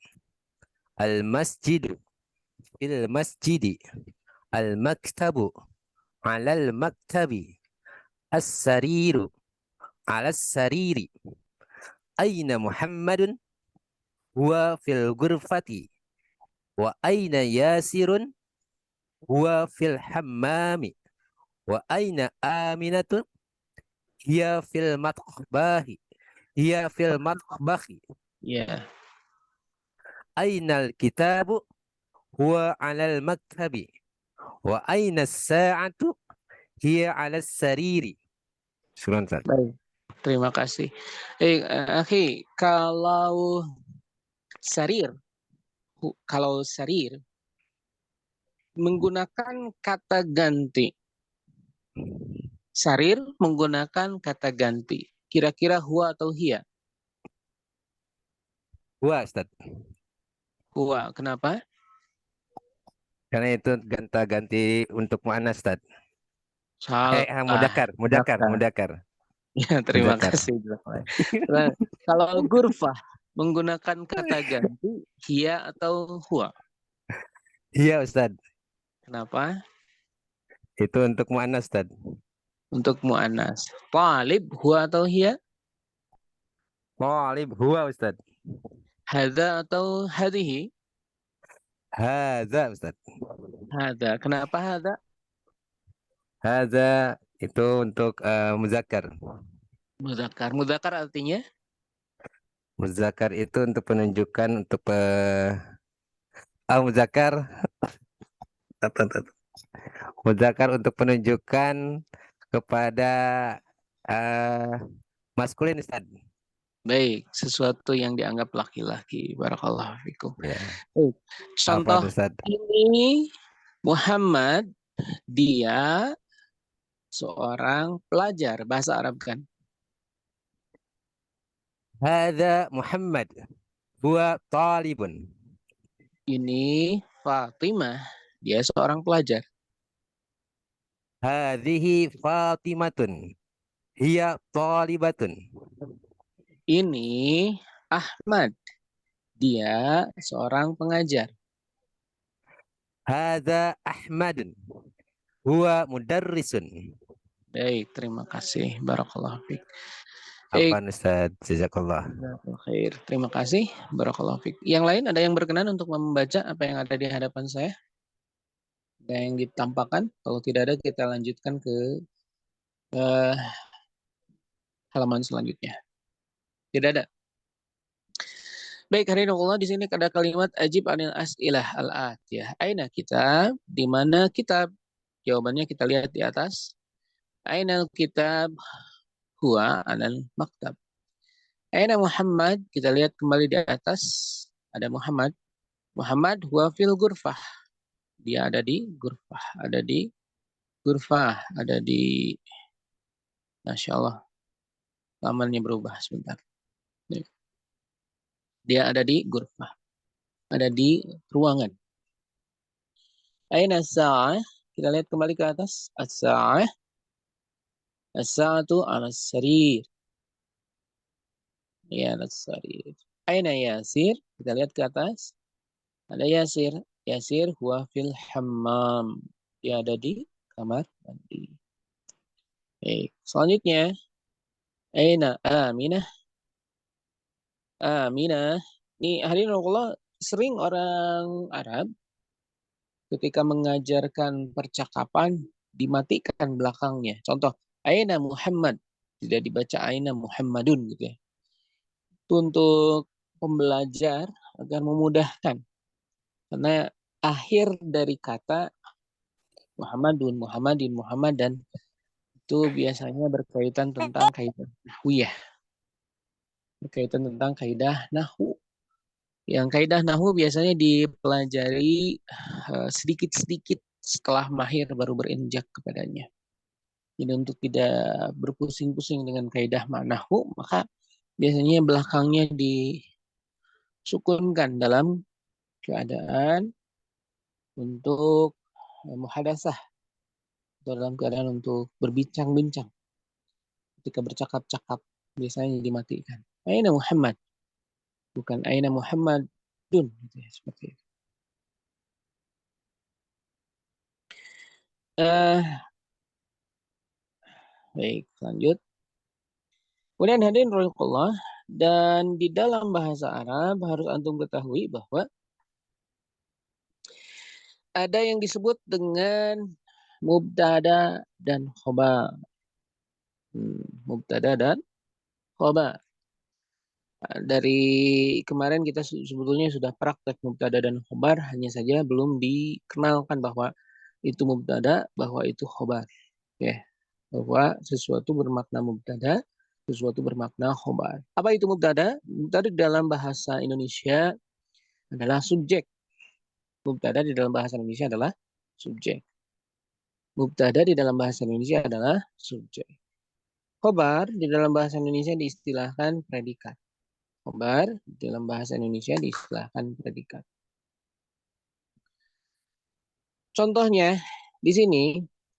Al-Masjidu fil masjidi Al-Maktabu alal maktabi As-Sariru ala sariri Aina Muhammadun huwa fil ghurfati wa aina Yasirun huwa fil hammami wa aina Aminatun hiya fil matbahi hiya fil matbahi Ya, Ainal kitabu huwa 'alal maktabi wa aina as-sa'atu hiya 'alas sariri. Syukran, Ustaz. baik. Terima kasih. Akhi, kalau sarir menggunakan kata ganti. Sarir menggunakan kata ganti. Kira-kira huwa atau hiya? Huwa, Ustaz. Huwa. Kenapa? Karena itu ganti untuk muannas, Ustaz. Salah. Mudakar. Ya, terima Mudakar. kasih. Nah, kalau gurfah menggunakan kata ganti hiya atau huwa? Iya, Ustaz. Kenapa? Itu untuk muannas, Ustaz. Untuk mu'annas. Talib huwa atau hiya? Talib huwa, Ustaz. Hadza atau hadhihi? Hadza, Ustaz. Hadza. Kenapa hadza? Hadza itu untuk muzakkar. Muzakkar. Muzakkar artinya? Muzakkar itu untuk penunjukan untuk muzakkar muzakkar untuk penunjukan kepada maskulin, Ustaz. Baik, sesuatu yang dianggap laki-laki. Barakallahu fikum. Ya. Contoh Apa, Ustaz? ini Muhammad, dia seorang pelajar bahasa Arab kan? Hadza Muhammad huwa talibun. Ini Fatimah, dia seorang pelajar. Hadhihi Fatimatun hiya talibatun. Ini Ahmad, dia seorang pengajar. Hadza Ahmadun huwa mudarrisun. Baik, terima kasih. Barakallahu fiik. Apa, Ustaz? Jazakallah. Khair. Terima kasih. Barakallahu fiik. Yang lain ada yang berkenan untuk membaca apa yang ada di hadapan saya? Ada yang ditampakkan? Kalau tidak ada, kita lanjutkan ke halaman selanjutnya. Tidak ada. Baik, hari ini di sini ada kalimat ajib anil as'ilah al-atiyah. Aina kitab? Di mana kitab? Jawabannya kita lihat di atas. Aina kitab? Huwa alal maktab. Aina Muhammad? Kita lihat kembali di atas. Ada Muhammad. Muhammad huwa fil gurfah. Dia ada di gurfah. Ada di gurfah. Ada di... Masya Allah. Lamannya berubah sebentar. Dia ada di gurfah. Ada di ruangan. Aina sa'ah? Kita lihat kembali ke atas. As-sa'ah. As-sa'atu ala sarir. Ya, ala sarir. Aina Yasir? Kita lihat ke atas. Ada Yasir. Yasir huwa fil hammam. Dia ada di kamar mandi. Baik. Selanjutnya. Aina Aminah? Aminah. Ini hari ini Allah sering orang Arab ketika mengajarkan percakapan dimatikan belakangnya. Contoh, Aina Muhammad. Tidak dibaca Aina Muhammadun gitu ya. Itu untuk pembelajar agar memudahkan. Karena akhir dari kata Muhammadun, Muhammadin, Muhammadan itu biasanya berkaitan tentang kaidah nahwiyah, berkaitan tentang kaidah nahwu. Yang kaidah nahwu biasanya dipelajari sedikit-sedikit setelah mahir baru berinjak kepadanya. Jadi untuk tidak berpusing-pusing dengan kaidah nahwu, maka biasanya belakangnya disukunkan dalam keadaan untuk muhadasah, dalam keadaan untuk berbincang-bincang. Ketika bercakap-cakap biasanya dimatikan. Aina Muhammad, bukan Aina Muhammadun, gitu ya, seperti itu. Baik, lanjut. Kemudian hadirin rahimakumullah, dan di dalam bahasa Arab harus antum ketahui bahwa ada yang disebut dengan mubtada dan khobar. Mubtada dan khobar. Dari kemarin kita sebetulnya sudah praktek mubtada dan khobar, hanya saja belum dikenalkan bahwa itu mubtada, bahwa itu khobar. Ya, bahwa sesuatu bermakna mubtada, sesuatu bermakna khobar. Apa itu mubtada? Mubtada dalam bahasa Indonesia adalah subjek. Mubtada di dalam bahasa Indonesia adalah subjek. Mubtada di dalam bahasa Indonesia adalah subjek. Khobar di dalam bahasa Indonesia diistilahkan predikat. Khobar di dalam bahasa Indonesia diistilahkan predikat. Contohnya di sini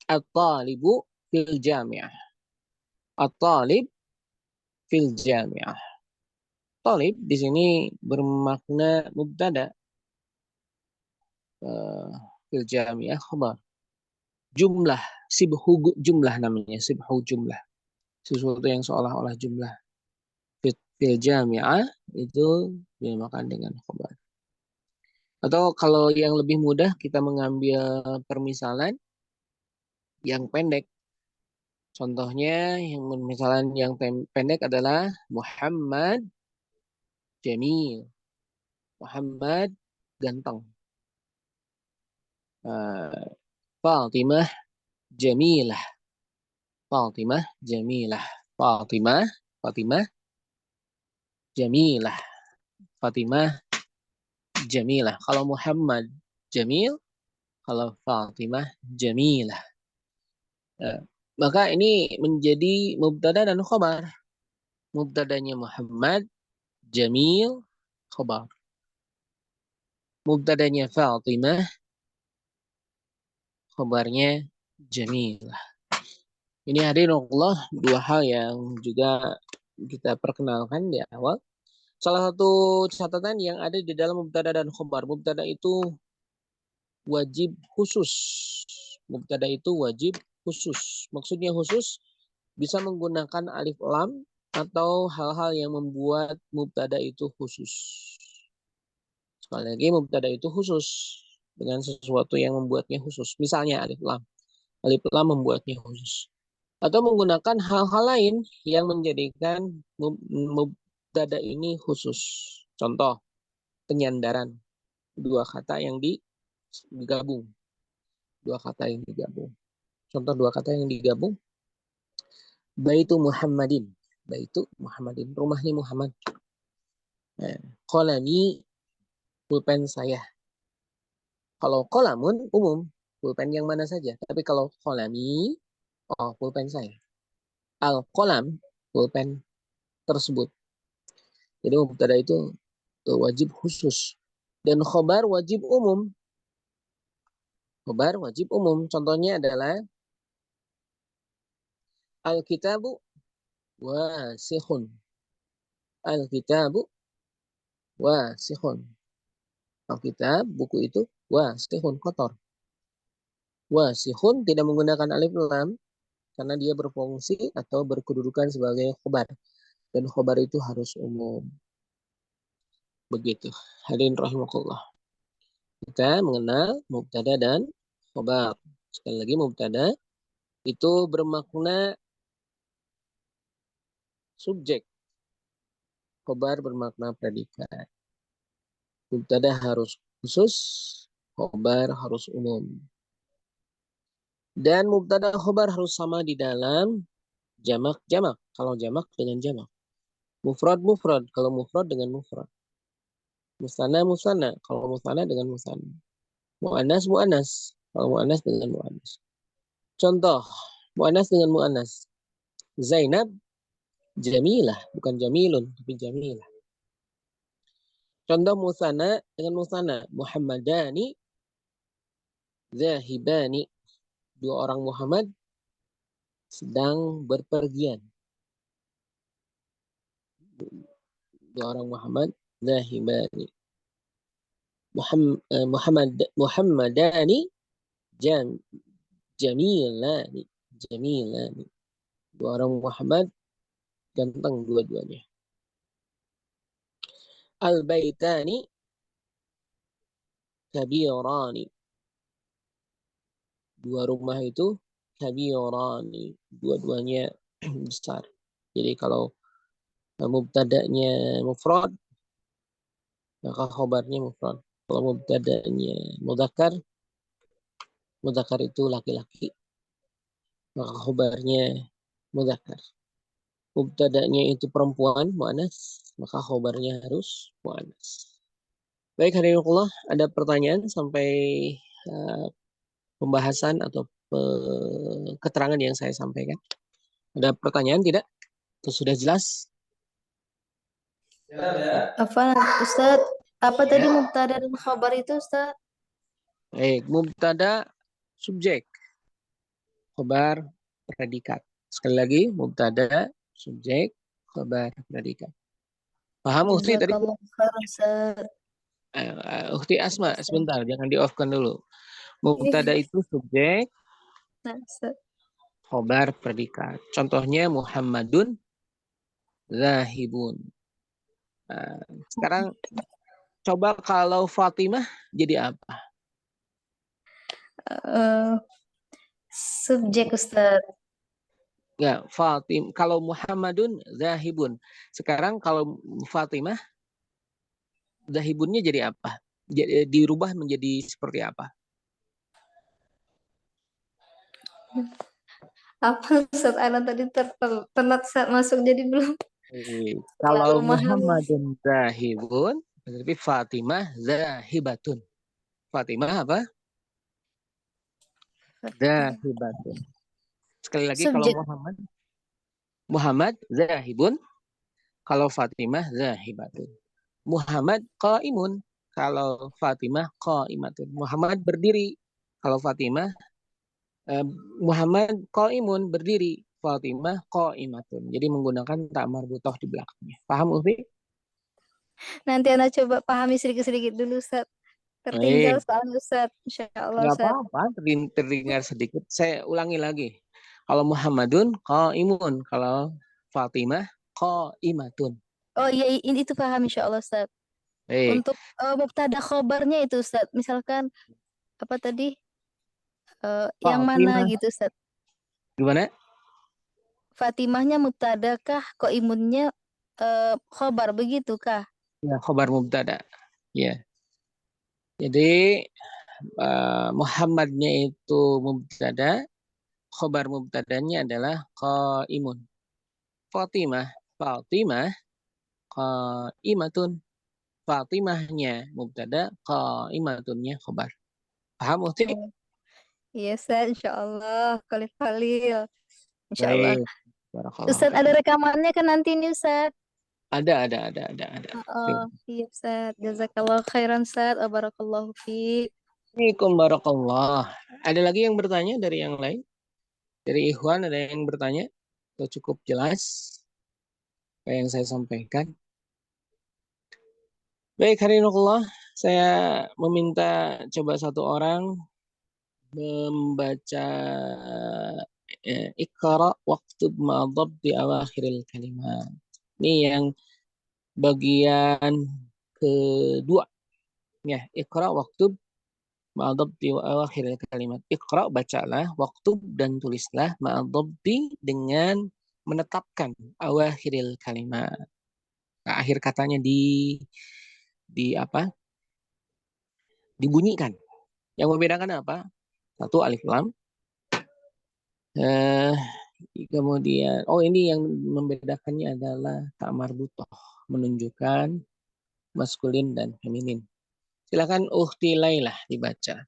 at-talibu fil jami'ah. At-talib fil jami'ah. Talib di sini bermakna mubtada. Fil jami'ah khobar. Jumlah, sibhu jumlah namanya, sibhu jumlah. Sesuatu yang seolah-olah jumlah. Fil jami'ah itu dinamakan dengan khobar. Atau kalau yang lebih mudah kita mengambil permisalan yang pendek. Contohnya yang misalan yang pendek adalah Muhammad Jamil. Muhammad ganteng. Fatimah Jamilah. Fatimah Jamilah. Fatimah Jamilah. Fatimah Jamilah. Kalau Muhammad Jamil, kalau Fatimah Jamilah. Maka ini menjadi mubtada dan khobar. Mubtadanya Muhammad Jamil khobar. Mubtadanya Fatimah, khobarnya Jamilah. Ini hadirinullah dua hal yang juga kita perkenalkan di awal. Salah satu catatan yang ada di dalam mubtada dan khobar. Mubtada itu wajib khusus. Mubtada itu wajib khusus. Maksudnya khusus bisa menggunakan alif lam atau hal-hal yang membuat mubtada itu khusus. Sekali lagi mubtada itu khusus dengan sesuatu yang membuatnya khusus. Misalnya alif lam. Alif lam membuatnya khusus. Atau menggunakan hal-hal lain yang menjadikan mubtada ini khusus. Contoh, penyandaran. Dua kata yang digabung. Dua kata yang digabung. Contoh dua kata yang digabung. Baitu Muhammadin. Baitu Muhammadin. Rumahnya Muhammad. Qalami, pulpen saya. Kalau qalamun umum, pulpen yang mana saja. Tapi kalau qalami, pulpen saya. Al-qalam, pulpen tersebut. Jadi mubtada itu wajib khusus. Dan khobar wajib umum. Khobar wajib umum. Contohnya adalah Al-kitabu wasikhun. Al-kitabu wasikhun. Alkitab, buku itu wasikhun, kotor. Wasikhun tidak menggunakan alif lam karena dia berfungsi atau berkedudukan sebagai khobar. Dan khobar itu harus umum. Begitu. Hadirin rahimakumullah. Kita mengenal mubtada dan khobar. Sekali lagi mubtada itu bermakna subjek. Khobar bermakna predikat. Mubtada harus khusus, khobar harus umum. Dan mubtada khobar harus sama di dalam jamak-jamak. Kalau jamak dengan jamak. Mufrad-mufrad. Kalau mufrad dengan mufrad. Musana-musana. Kalau musana dengan musana. Mu'anas-mu'anas. Kalau mu'anas dengan mu'anas. Contoh. Mu'anas dengan mu'anas. Zainab Jamilah. Bukan Jamilun. Tapi Jamilah. Contoh musana dengan musana. Muhammadani Zahibani. Dua orang Muhammad sedang berpergian. Dua orang Muhammad Zahibani. Muhammadani Jamilani. Jamilani. Dua orang Muhammad ganteng dua-duanya. Al-baitani kabirani. Dua rumah itu kabirani. Dua-duanya besar. Jadi kalau mubtada'nya mufrad, maka khobarnya mufrad. Kalau mubtada'nya mudzakkar itu laki-laki, maka khobarnya mudzakkar. Mubtada'nya itu perempuan, mu'annas, maka khobarnya harus mu'annas. Baik, hadirinullah, ada pertanyaan sampai pembahasan atau keterangan yang saya sampaikan? Ada pertanyaan tidak? Itu sudah jelas? Apa Ustaz? Apa tadi mubtada dan khabar itu Ustaz? Baik, mubtada subjek, khabar predikat. Sekali lagi, mubtada subjek, khabar predikat. Paham Ukhti tadi? Jazakallah khairan Ustaz. Ukhti Asma, sebentar, jangan di-off-kan dulu. Mubtada itu subjek, Nah, Ustaz. khabar predikat. Contohnya Muhammadun zahibun. Nah, sekarang coba kalau Fatimah jadi apa? Subjek Ustaz. Ya, kalau Muhammadun zahibun. Sekarang kalau Fatimah zahibunnya jadi apa? Dirubah menjadi seperti apa? Apa Ustaz Ana tadi tertelat saat masuk jadi belum Kalau terlalu memahami. Muhammadun zahibun, tapi Fatimah zahibatun. Fatimah apa? Zahibatun. Sekali lagi, kalau Subjek. Muhammad zahibun, kalau Fatimah zahibatun. Muhammad qaimun, kalau Fatimah qaimatun. Muhammad berdiri, kalau Fatimah Muhammad qaimun, berdiri, Fatimah qaimatun. Jadi menggunakan ta marbutah di belakangnya. Paham Ufi? Nanti Ana coba pahami sedikit-sedikit dulu Ustaz. Tertinggal soalnya Ustaz. Insyaallah Nggak Ustaz. apa-apa, terdengar sedikit. Saya ulangi lagi. Kalau Muhammadun qaimun, kalau Fatimah qaimatun. Oh iya, ini itu paham insyaallah Ustaz. Untuk mubtada khobarnya itu Ustaz, misalkan apa tadi? Yang mana Fatimah. gitu Ustaz? Gimana? Fatimahnya mubtada kah? Qaimunnya khobar begitu kah? Ya, khobar mubtada. Ya. Jadi Muhammadnya itu mubtada, khobar mubtadanya adalah qaimun. Fatimah qaimatun. Fatimahnya mubtada, qaimatunnya khobar. Paham Uti? Iya Ustaz, insyaallah. Khalil. Insyaallah. Baik. Barakallah. Ustaz ada rekamannya kan nanti ini Ustaz? Ada. Iya Ustaz. Jazakallah khairan Ustaz. Barakallahu fiik. Assalamualaikum barakallah. Ada lagi yang bertanya dari yang lain? Dari Ikhwan ada yang bertanya? Atau cukup jelas apa yang saya sampaikan? Baik, hadirinullah, saya meminta coba satu orang membaca Iqra waktub ma dhabti awakhiril kalimat. Ini yang bagian kedua. Ya, Iqra waktub ma dhabti awakhiril kalimat. Iqra, bacalah, waktub, dan tulislah, ma dhabti, dengan menetapkan awakhiril kalimat. Nah, akhir katanya dibunyikan. Yang membedakan apa? Satu alif lam, Eh, kemudian, oh ini yang membedakannya adalah tak marbutoh, menunjukkan maskulin dan feminin. Silakan Ukhti Lailah dibaca.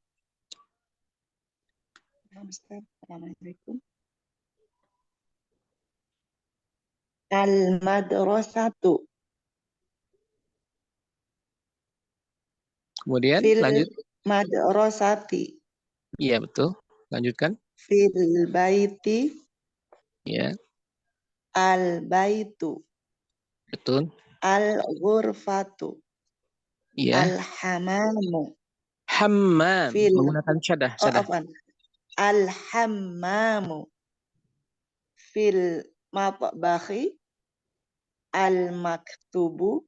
Assalamualaikum. Al-madrasatu. Kemudian Fil lanjut. madrasati. Iya betul. Lanjutkan. Fil baiti. Ya. Al-baitu. Betul. Al-ghurfatu. Iya. Al-hamamu. Hammam. Menggunakan syadah. Al-hammamu. Fil matbahi. Al-maktubu.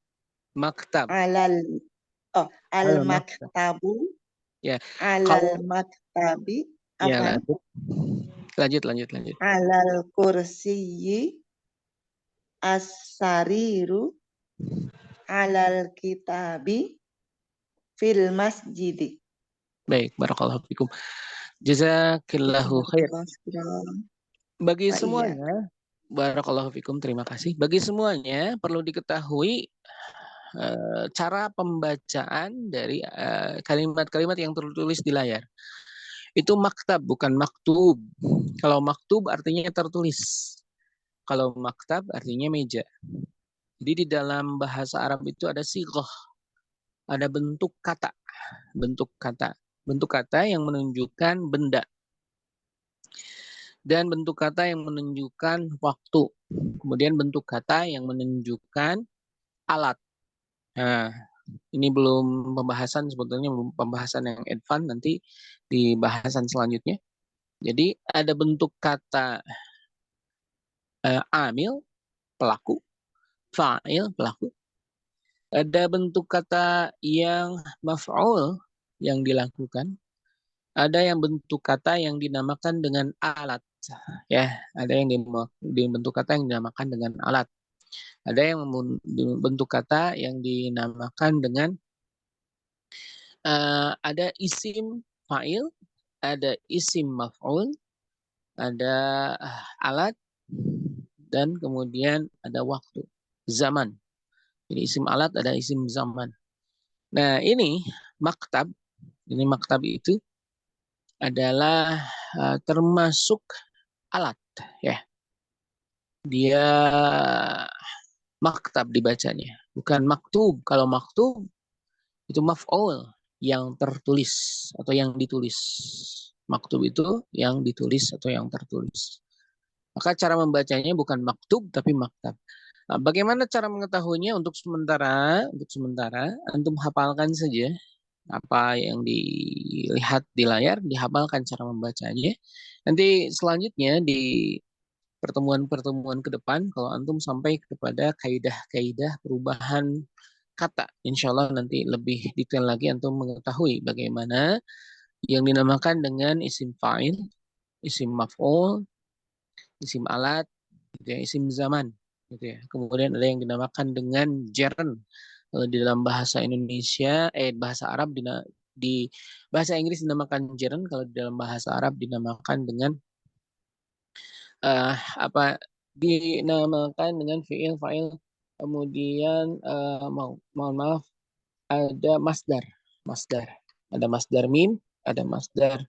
Maktab. Al-maktabu. Ya. Alal maktabi. Ya, lanjut. Alal kursiyyi. As-sariru. Alal kitabi. Fil masjidi. Baik, barakallahu fikum. Jazakillahu khair. Bagi semuanya, barakallahu fikum, terima kasih. Bagi semuanya perlu diketahui cara pembacaan dari kalimat-kalimat yang tertulis di layar. Itu maktab, bukan maktub. Kalau maktub artinya tertulis. Kalau maktab artinya meja. Jadi di dalam bahasa Arab itu ada sighah, ada bentuk kata. Bentuk kata yang menunjukkan benda. Dan bentuk kata yang menunjukkan waktu. Kemudian bentuk kata yang menunjukkan alat. Nah, ini belum pembahasan, sebetulnya pembahasan yang advance nanti di bahasan selanjutnya. Jadi ada bentuk kata amil, pelaku, fa'il, pelaku. Ada bentuk kata yang maf'ul, yang dilakukan. Ada yang bentuk kata yang dinamakan dengan alat. Ya, ada yang bentuk kata yang dinamakan dengan alat. Ada yang bentuk kata yang dinamakan dengan ada isim fa'il, ada isim maf'ul, ada alat, dan kemudian ada waktu, zaman. Jadi isim alat, ada isim zaman. Nah, ini maktab itu adalah termasuk alat, ya. Dia maktab dibacanya, bukan maktub. Kalau maktub itu maf'ul, yang tertulis atau yang ditulis. Maktub itu yang ditulis atau yang tertulis. Maka cara membacanya bukan maktub tapi maktab. Nah, bagaimana cara mengetahuinya? Untuk sementara antum hafalkan saja apa yang dilihat di layar, dihafalkan cara membacanya. Nanti selanjutnya di pertemuan-pertemuan ke depan, kalau antum sampai kepada kaidah-kaidah perubahan kata, insya Allah nanti lebih detail lagi antum mengetahui bagaimana yang dinamakan dengan isim fa'il, isim maf'ul, isim alat, gitu ya, isim zaman, gitu ya. Kemudian ada yang dinamakan dengan jeren. Di dalam bahasa Indonesia, bahasa Arab di bahasa Inggris dinamakan jeren, kalau di dalam bahasa Arab dinamakan dengan dinamakan dengan fi'il, fa'il, kemudian mohon maaf, ada masdar, ada masdar mim, ada masdar,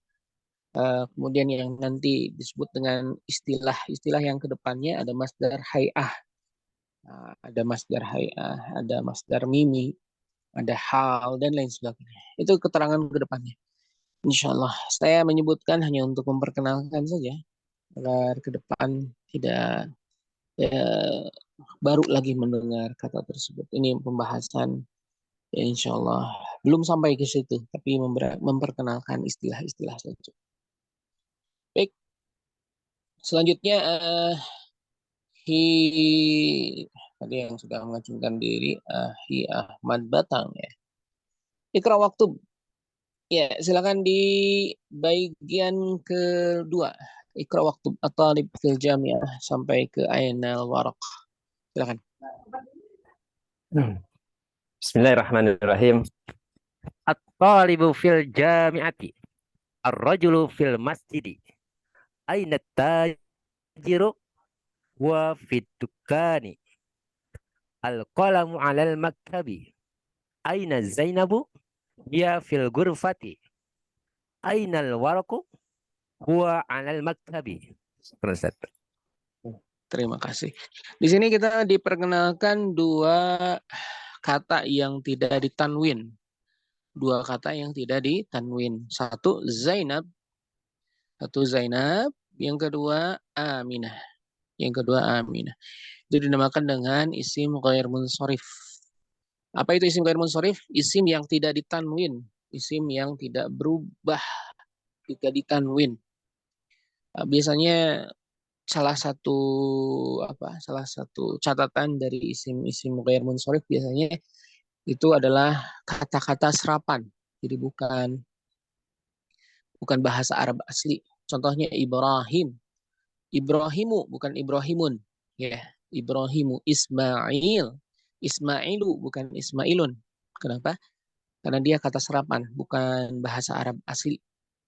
kemudian yang nanti disebut dengan istilah yang kedepannya ada masdar hay'ah, ada masdar hay'ah, ada masdar mimi, ada hal, dan lain sebagainya. Itu keterangan ke depannya. Insya Allah, saya menyebutkan hanya untuk memperkenalkan saja, agar ke depan tidak baru lagi mendengar kata tersebut. Ini pembahasan, ya insya Allah belum sampai ke situ, tapi memperkenalkan istilah-istilah saja. Baik, selanjutnya tadi yang sudah mengajukan diri, Ahmad Batang, ya. Ikra waktu. Ya, silakan di bagian kedua. Ikra waktu at-talib fil jami'ah sampai ke Ainal Waraq. Silakan. Bismillahirrahmanirrahim. At-talibu fil jami'ati. Ar-rajulu fil masjidi. Aina tajiru wa fid dukani. Al-qalamu 'alal maktabi. Aina Zainabu? Dia fil ghurfati. Aina al-waraqu? Huwa 'alal maktabi. Ustaz. Terima kasih. Di sini kita diperkenalkan dua kata yang tidak ditanwin. Dua kata yang tidak ditanwin. Satu Zainab. Yang kedua Aminah. Itu dinamakan dengan isim ghair munsharif. Apa itu isim ghair munsharif? Isim yang tidak ditanwin. Isim yang tidak berubah jika ditanwin. Biasanya salah satu catatan dari isim-isim ghair munsharif biasanya itu adalah kata-kata serapan. Jadi bukan bahasa Arab asli. Contohnya Ibrahim. Ibrahimu bukan Ibrahimun. Ya, Ibrahimu. Ismailu bukan Ismailun. Kenapa? Karena dia kata serapan, bukan bahasa Arab asli.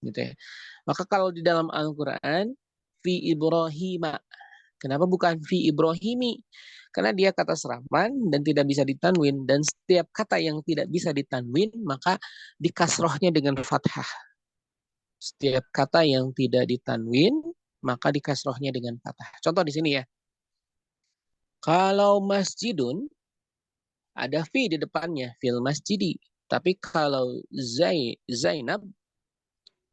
Gitu ya. Maka kalau di dalam Al-Quran, fi Ibrahima. Kenapa bukan fi Ibrahimi? Karena dia kata serapan dan tidak bisa ditanwin. Dan setiap kata yang tidak bisa ditanwin, maka dikasrohnya dengan fathah. Setiap kata yang tidak ditanwin, maka dikasrohnya dengan fathah. Contoh di sini ya. Kalau masjidun, ada fi di depannya, fil masjidi. Tapi kalau Zainab,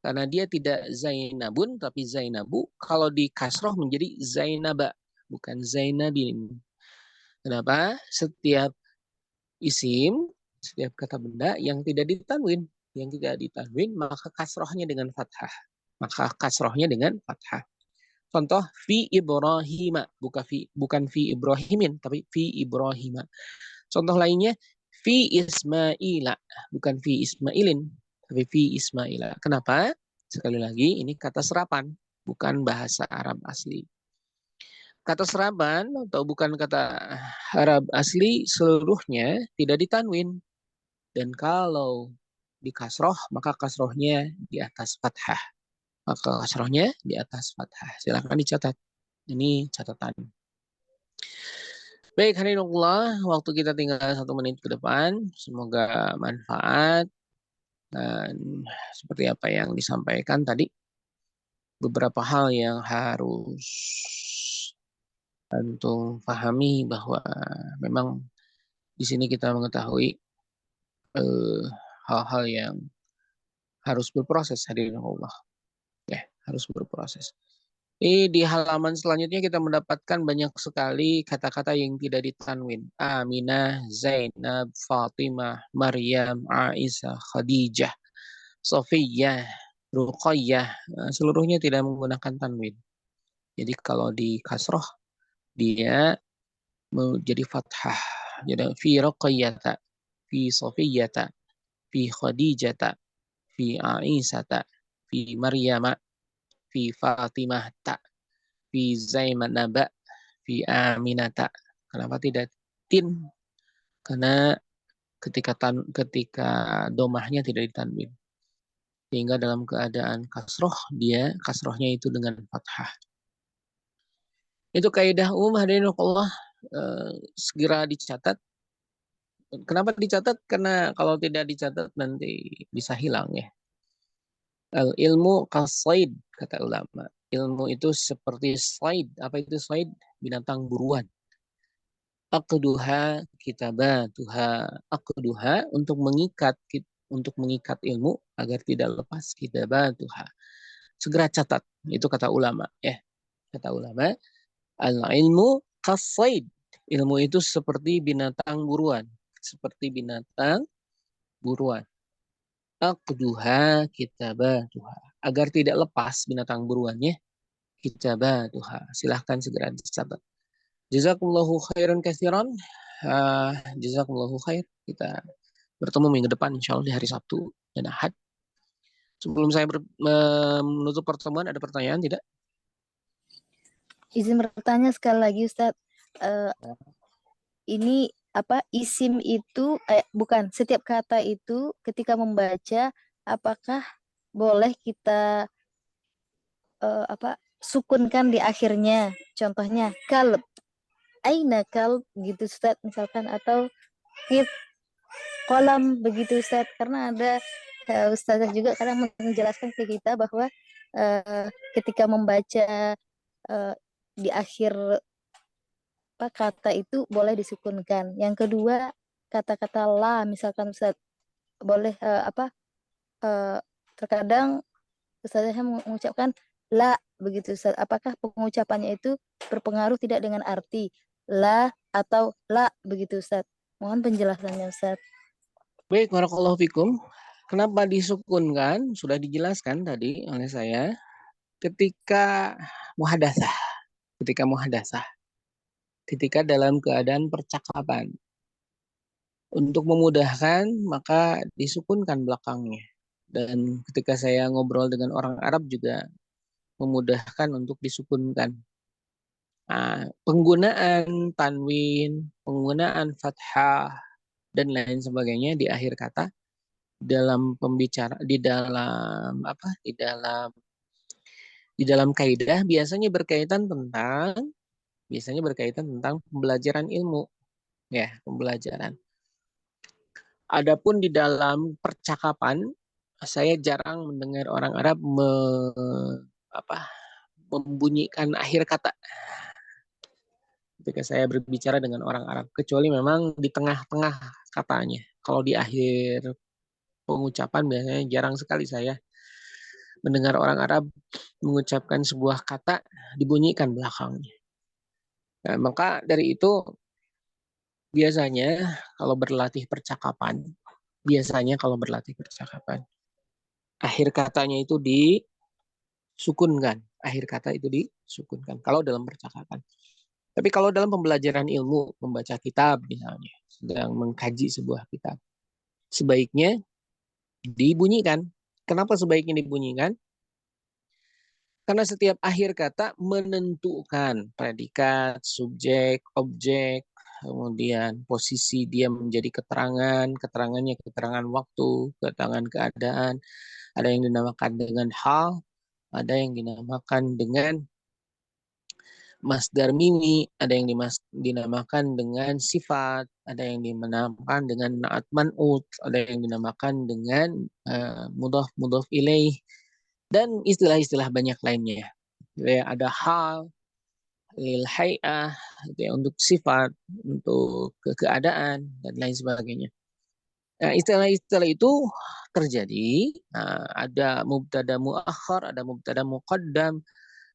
karena dia tidak Zainabun, tapi Zainabu, kalau dikasroh menjadi Zainaba, bukan Zainabin. Kenapa? Setiap isim, setiap kata benda yang tidak ditanwin, maka kasrohnya dengan fathah. Contoh fi Ibrahim, bukan fi Ibrahimin, tapi fi Ibrahim. Contoh lainnya fi Ismaila, bukan fi Ismailin, tapi fi Ismaila. Kenapa? Sekali lagi ini kata serapan, bukan bahasa Arab asli. Kata serapan atau bukan kata Arab asli seluruhnya tidak ditanwin. Dan kalau di kasroh, maka kasrohnya di atas fathah. Silakan dicatat. Ini catatan. Baik, Harinullah, waktu kita tinggal 1 menit ke depan. Semoga manfaat. Dan seperti apa yang disampaikan tadi, beberapa hal yang harus antum pahami bahwa memang di sini kita mengetahui hal-hal yang harus berproses, hadirin Allah. Ya, harus berproses. Di halaman selanjutnya kita mendapatkan banyak sekali kata-kata yang tidak ditanwin. Aminah, Zainab, Fatimah, Maryam, Aisyah, Khadijah, Sofiyah, Ruqayyah. Seluruhnya tidak menggunakan tanwin. Jadi kalau di kasroh, dia menjadi fathah. Jadi fi Ruqayyata, fi Sofiyata, fi Khadijata, fi Aisyata, fi Maryama, fi Fatimah ta, fi Zainab, fi Aminata. Kenapa tidak tin? Karena ketika domahnya tidak ditanwin. Sehingga dalam keadaan kasrohnya itu dengan fathah. Itu kaidah hadirin Allah, segera dicatat. Kenapa dicatat? Karena kalau tidak dicatat nanti bisa hilang ya. Al-ilmu kasaid, kata ulama. Ilmu itu seperti slaid. Apa itu slaid? Binatang buruan. Aqduha kitabatuha. Aqduha untuk mengikat ilmu agar tidak lepas kitabatuha. Segera catat. Itu kata ulama ya. Kata ulama, al-ilmu kasaid. Ilmu itu seperti binatang buruan. Aqduha kitabatuha. Agar tidak lepas binatang buruannya, kitabatuha. Silahkan segera dicatat. Jazakumullahu khairan katsiran. Jazakumullahu khair. Kita bertemu minggu depan insyaallah di hari Sabtu dan Ahad. Sebelum saya menutup pertemuan, ada pertanyaan tidak? Izin bertanya sekali lagi Ustadz. Ini apa isim itu bukan setiap kata itu ketika membaca apakah boleh kita sukunkan di akhirnya. Contohnya kalb, aina kalb gitu Ustaz misalkan, atau kit kolam begitu Ustaz. Karena ada Ustazah juga kadang menjelaskan ke kita bahwa ketika membaca di akhir kata itu boleh disukunkan. Yang kedua, kata-kata la misalkan Ustaz, boleh terkadang Ustazah mengucapkan la begitu Ustaz. Apakah pengucapannya itu berpengaruh tidak dengan arti la atau la begitu Ustaz? Mohon penjelasannya Ustaz. Baik, barakallahu fikum. Kenapa disukunkan? Sudah dijelaskan tadi oleh saya. Ketika muhadatsah, ketika dalam keadaan percakapan. Untuk memudahkan, maka disukunkan belakangnya. Dan ketika saya ngobrol dengan orang Arab juga memudahkan untuk disukunkan. Nah, penggunaan tanwin, penggunaan fathah, dan lain sebagainya di akhir kata dalam pembicara di dalam kaidah biasanya berkaitan tentang pembelajaran ilmu, ya, pembelajaran. Adapun di dalam percakapan, saya jarang mendengar orang Arab membunyikan akhir kata ketika saya berbicara dengan orang Arab, kecuali memang di tengah-tengah katanya. Kalau di akhir pengucapan biasanya jarang sekali saya mendengar orang Arab mengucapkan sebuah kata dibunyikan belakangnya. Nah, maka dari itu biasanya kalau berlatih percakapan, akhir katanya itu disukunkan. Kalau dalam percakapan. Tapi kalau dalam pembelajaran ilmu, membaca kitab misalnya, sedang mengkaji sebuah kitab, sebaiknya dibunyikan. Kenapa sebaiknya dibunyikan? Karena setiap akhir kata menentukan predikat, subjek, objek, kemudian posisi dia menjadi keterangannya keterangan waktu, keterangan keadaan, ada yang dinamakan dengan hal, ada yang dinamakan dengan masdar mimi, ada yang dinamakan dengan sifat, ada yang dinamakan dengan naat man'ut, ada yang dinamakan dengan mudhaf ilaih, dan istilah-istilah banyak lainnya. Ya, ada hal, lil hay'ah, untuk sifat, untuk keadaan, dan lain sebagainya. Nah, istilah-istilah itu terjadi, ada mubtada muakhar, ada mubtada muqaddam.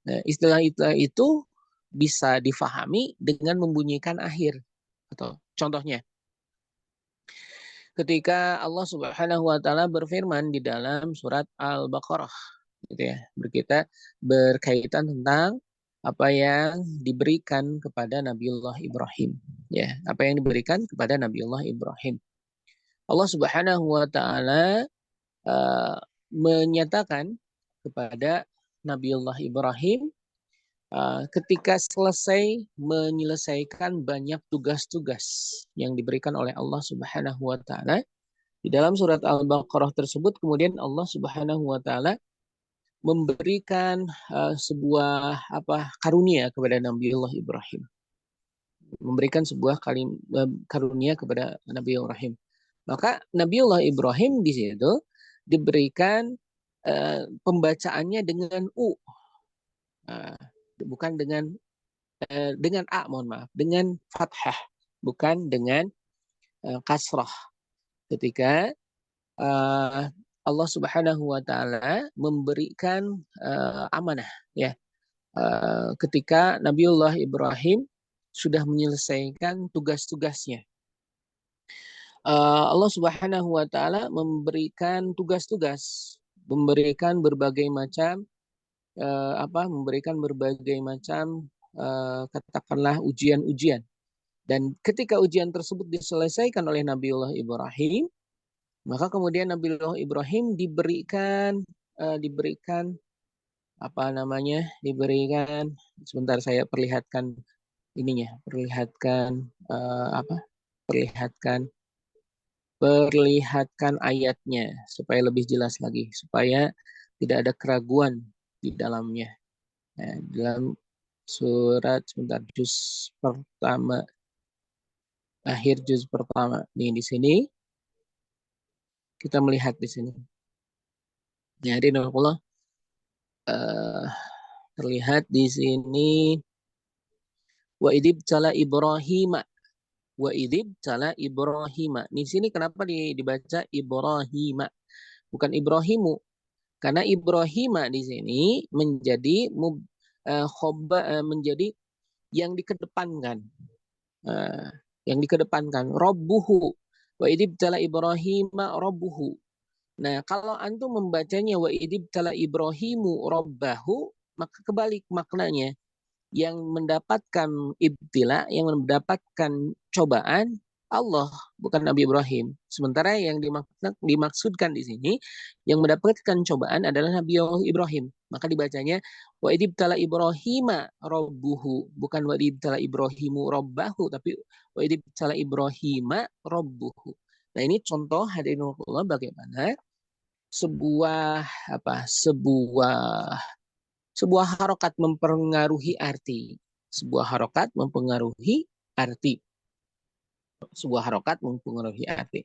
Nah, istilah-istilah itu bisa difahami dengan membunyikan akhir. Atau contohnya, ketika Allah Subhanahu wa taala berfirman di dalam surat Al-Baqarah, gitu ya, berkaitan tentang apa yang diberikan kepada Nabiullah Ibrahim, ya, apa yang diberikan kepada Nabiullah Ibrahim. Allah Subhanahu wa taala menyatakan kepada Nabiullah Ibrahim ketika selesai menyelesaikan banyak tugas-tugas yang diberikan oleh Allah Subhanahu wa taala. Di dalam surat Al-Baqarah tersebut kemudian Allah Subhanahu wa taala memberikan sebuah karunia kepada Nabiullah Ibrahim. Memberikan sebuah karunia kepada Nabi Ibrahim. Maka Nabiullah Ibrahim di situ diberikan pembacaannya dengan bukan dengan mohon maaf, dengan fathah, bukan dengan kasrah. Ketika Allah Subhanahu wa taala memberikan amanah, ya, ketika Nabiullah Ibrahim sudah menyelesaikan tugas-tugasnya. Allah Subhanahu wa taala memberikan tugas-tugas, memberikan berbagai macam katakanlah ujian-ujian. Dan ketika ujian tersebut diselesaikan oleh Nabiullah Ibrahim, maka kemudian Nabiullah Ibrahim diberikan sebentar saya perlihatkan perlihatkan ayatnya supaya lebih jelas lagi, supaya tidak ada keraguan di dalamnya. Nah, dalam surat sebentar juz pertama, akhir juz pertama. Nih di sini kita melihat di sini. Jadi Allah terlihat di sini wa idib cala Ibrahim, wa idib cala Ibrahim. Di sini kenapa dibaca Ibrahim bukan Ibrahimu? Karena Ibrahim di sini menjadi menjadi yang dikedepankan. Yang dikedepankan Rabbuhu wa idib cala Ibrahim Rabbuhu. Nah, kalau antum membacanya wa idib cala Ibrahimu Rabbahu, maka kebalik maknanya. Yang mendapatkan ibtila, yang mendapatkan cobaan Allah, bukan Nabi Ibrahim. Sementara yang dimaksudkan di sini, yang mendapatkan cobaan adalah Nabi Ibrahim. Maka dibacanya wa idibtala Ibrahima rabbuhu, bukan wa idibtala Ibrahimu rabbahu, tapi wa idibtala Ibrahima rabbuhu. Nah, ini contoh hadirin Allah bagaimana sebuah harokat mempengaruhi arti. Sebuah harokat mempengaruhi arti. Sebuah harokat mempengaruhi arti.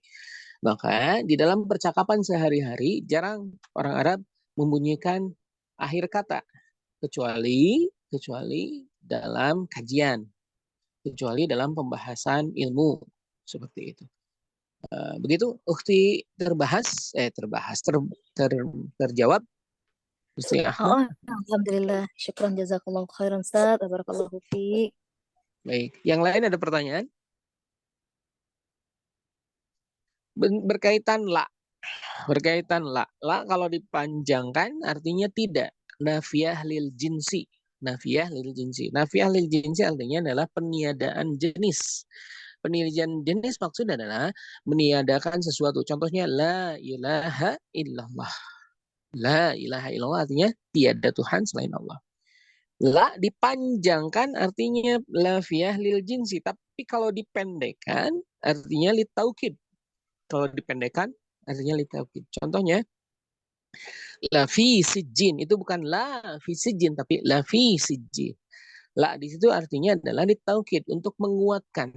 Maka di dalam percakapan sehari-hari jarang orang Arab membunyikan akhir kata. Kecuali dalam kajian. Kecuali dalam pembahasan ilmu. Seperti itu. Begitu Ukhti terjawab. Ustaz Ahmad. Alhamdulillah. Syukran jazakallahu khairan Ustaz. Barakallahu fiik. Baik, yang lain ada pertanyaan? Berkaitan la. La kalau dipanjangkan artinya tidak. Nafiyah lil jinsi. Nafiyah lil jinsi artinya adalah peniadaan jenis. Peniadaan jenis maksudnya adalah meniadakan sesuatu. Contohnya la ilaha illallah. La ilaha illallah artinya tiada Tuhan selain Allah. La dipanjangkan artinya lafiyah lil jinsi. Tapi kalau dipendekkan artinya litaukid. Kalau dipendekkan artinya litaukid. Contohnya la fi sijjin. Itu bukan la fi sijjin tapi la fi sijjin. La di situ artinya adalah litaukid untuk menguatkan.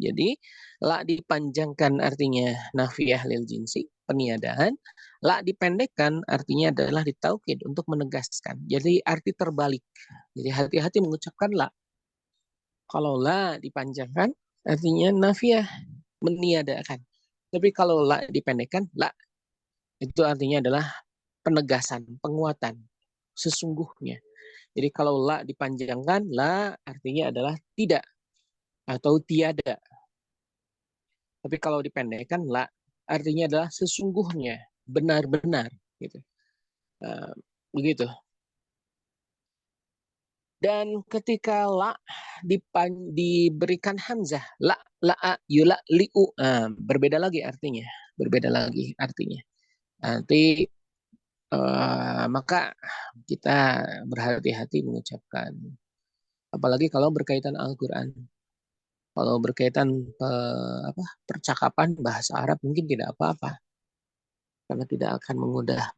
Jadi la dipanjangkan artinya nafiyah lil jinsi, peniadaan. La dipendekkan artinya adalah litaukid untuk menegaskan. Jadi arti terbalik. Jadi hati-hati mengucapkan la. Kalau la dipanjangkan artinya nafiyah, meniadakan. Tapi kalau la dipendekkan, la itu artinya adalah penegasan, penguatan, sesungguhnya. Jadi kalau la dipanjangkan, la artinya adalah tidak atau tiada. Tapi kalau dipendekkan, la artinya adalah sesungguhnya, benar-benar. Gitu. Begitu. Dan ketika la diberikan hamzah, la yula liu, berbeda lagi artinya. Nanti maka kita berhati-hati mengucapkan. Apalagi kalau berkaitan Al-Quran. Kalau berkaitan percakapan bahasa Arab mungkin tidak apa-apa. Karena tidak akan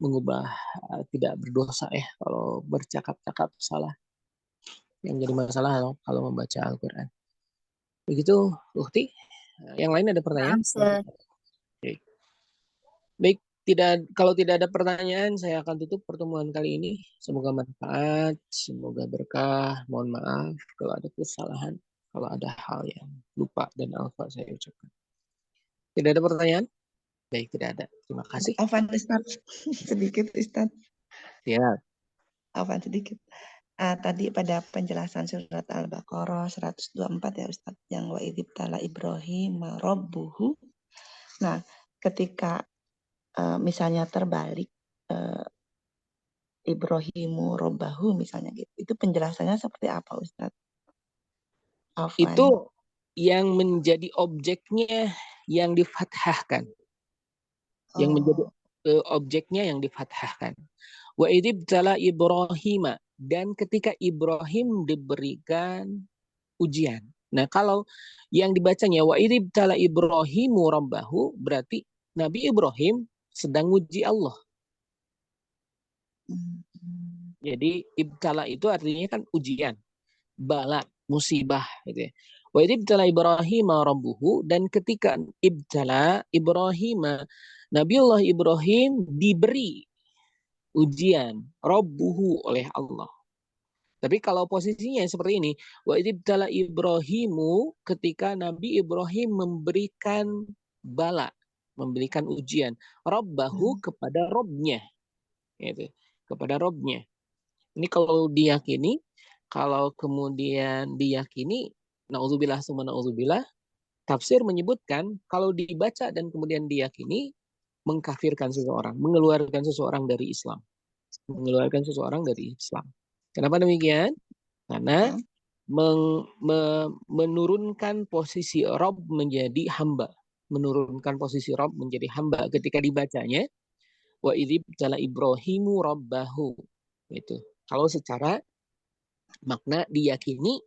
mengubah tidak berdosa ya kalau bercakap-cakap salah. Yang jadi masalah kalau membaca Al-Quran. Begitu, Ukhti. Yang lain ada pertanyaan? Oke. Baik, kalau tidak ada pertanyaan, saya akan tutup pertemuan kali ini. Semoga manfaat, semoga berkah. Mohon maaf kalau ada kesalahan, kalau ada hal yang lupa dan alfa saya ucapkan. Tidak ada pertanyaan? Baik, tidak ada. Terima kasih. Afwan Ustaz, sedikit Ustaz. Ya. Afwan sedikit. Tadi pada penjelasan surat Al-Baqarah 124 ya Ustaz, yang wa idzibtala Ibrahim rabbuhu. Nah, ketika misalnya terbalik Ibrahimu rabbahu misalnya gitu. Itu penjelasannya seperti apa Ustaz? Afwan. Itu yang menjadi objeknya yang difathahkan. Yang menjadi objeknya yang difathahkan. Wa idzibtala Ibrahim, dan ketika Ibrahim diberikan ujian. Nah, kalau yang dibacanya wa idzibtala Ibrahimu rabbahu berarti Nabi Ibrahim sedang uji Allah. Jadi ibtala itu artinya kan ujian, bala, musibah gitu ya. Wa ibtala Ibrahim rabbuhu, dan ketika ibtala Ibrahim, Nabiullah Ibrahim diberi ujian rabbuhu oleh Allah. Tapi kalau posisinya seperti ini, wa ibtala Ibrahimu, ketika Nabi Ibrahim memberikan bala, memberikan ujian rabbahu kepada Robnya, gitu, kepada Robnya. Ini kalau diyakini, kalau kemudian diyakini, naudzubillah summa naudzubillah, tafsir menyebutkan kalau dibaca dan kemudian diyakini mengkafirkan seseorang, mengeluarkan seseorang dari Islam, mengeluarkan seseorang dari Islam. Kenapa demikian? Karena menurunkan posisi Rob menjadi hamba, menurunkan posisi Rob menjadi hamba ketika dibacanya wa idzib tala Ibrahimu rabbahu. Itu kalau secara makna diyakini,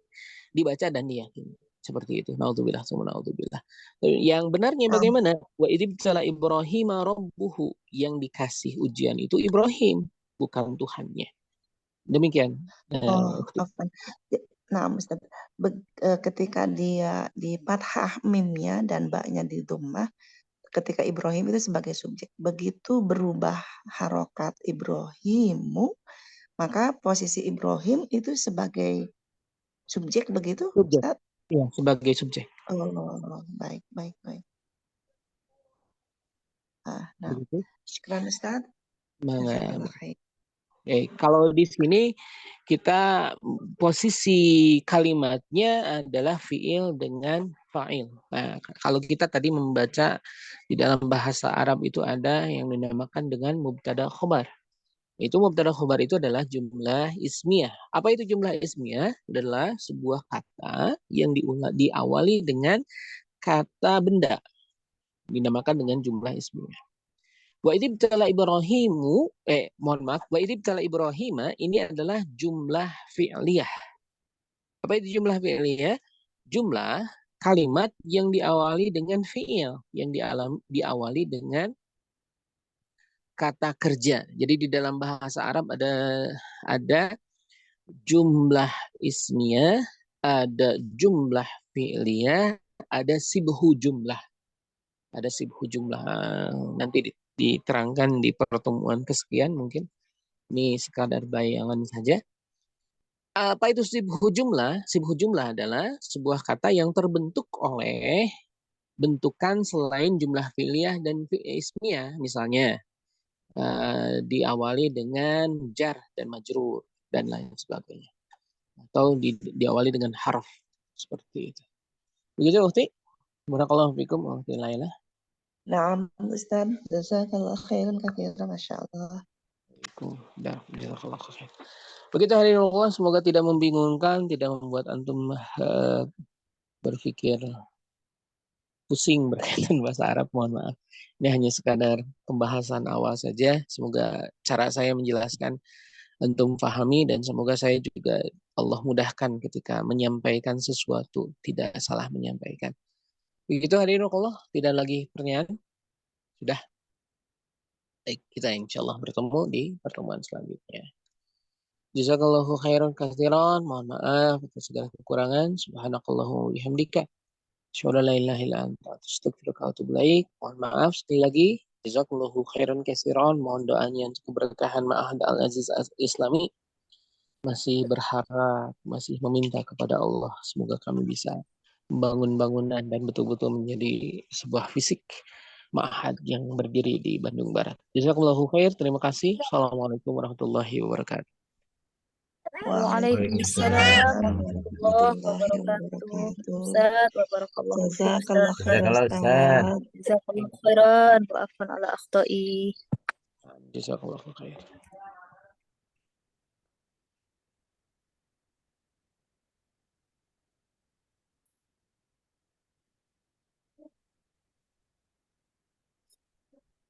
dibaca dan diyakini. Seperti itu. Naudzubillah summa naudzubillah. Yang benarnya bagaimana? Wa idzib tala Ibrahim rabbuhu, yang dikasih ujian itu Ibrahim, bukan Tuhannya. Demikian. Nah, Ustaz, ketika dia di fathah mimnya dan baknya di dhammah, ketika Ibrahim itu sebagai subjek, begitu berubah harokat Ibrahimu, maka posisi Ibrahim itu sebagai subjek begitu, Subjek. Ustaz? Ya, sebagai subjek. Oh, baik. Nah, Begitu. syukran Ustaz. Jazakallah khair. Kalau di sini kita posisi kalimatnya adalah fiil dengan fa'il. Nah, kalau kita tadi membaca di dalam bahasa Arab itu ada yang dinamakan dengan mubtada khobar. Itu mubtada khobar itu adalah jumlah ismiyah. Apa itu jumlah ismiyah? Adalah sebuah kata yang diawali dengan kata benda. Dinamakan dengan jumlah ismiyah. Wa idibtala Ibrahimu, wa idibtala Ibrahima, ini adalah jumlah fi'liyah. Apa itu jumlah fi'liyah? Jumlah kalimat yang diawali dengan fi'il, yang diawali dengan kata kerja. Jadi di dalam bahasa Arab ada jumlah ismiyah, ada jumlah fi'liyah, ada sibhu jumlah. Ada sibhu jumlah. Nanti diterangkan di pertemuan kesekian mungkin. Ini sekadar bayangan saja. Apa itu sibhu jumlah? Sibhu jumlah adalah sebuah kata yang terbentuk oleh bentukan selain jumlah fi'liyah dan ismiyah. Misalnya diawali dengan jar dan majrur dan lain sebagainya. Atau diawali dengan harf seperti itu. Begitu Ukhti? Barakallahu fikum wa Laila. Naam Ustaz, jazakallah khairan katsiran, masyaallah. Begitu hari Allah, semoga tidak membingungkan, tidak membuat antum berpikir pusing berkaitan bahasa Arab, mohon maaf. Ini hanya sekadar pembahasan awal saja. Semoga cara saya menjelaskan antum pahami, dan semoga saya juga Allah mudahkan ketika menyampaikan sesuatu, tidak salah menyampaikan. Begitu hadirin Allah, tidak lagi pertanyaan? Sudah? Baik, kita insyaallah bertemu di pertemuan selanjutnya. Jazakallahu khairan katsiran. Mohon maaf atas segala kekurangan. Subhanakallahumma wa bihamdika asyhadu an la ilaha illa anta astaghfiruka wa atubu ilaik. Mohon maaf sekali lagi. Jazakallahu khairan katsiran. Mohon doanya untuk keberkahan Ma'had Al-Aziz Islami. Masih berharap, masih meminta kepada Allah semoga kami bisa membangun bangunan dan betul-betul menjadi sebuah fisik Ma'had yang berdiri di Bandung Barat. Jazakallahu khair. Terima kasih. Assalamualaikum warahmatullahi wabarakatuh. Waalaikumsalam warahmatullahi wabarakatuh. Ustaz, wabarakallahu fikum, Jazakallah Ustaz. khairan Ustaz. Ustaz. Jazakallahu khairan wa afwan ala akhta'i. Jazakallahu khair.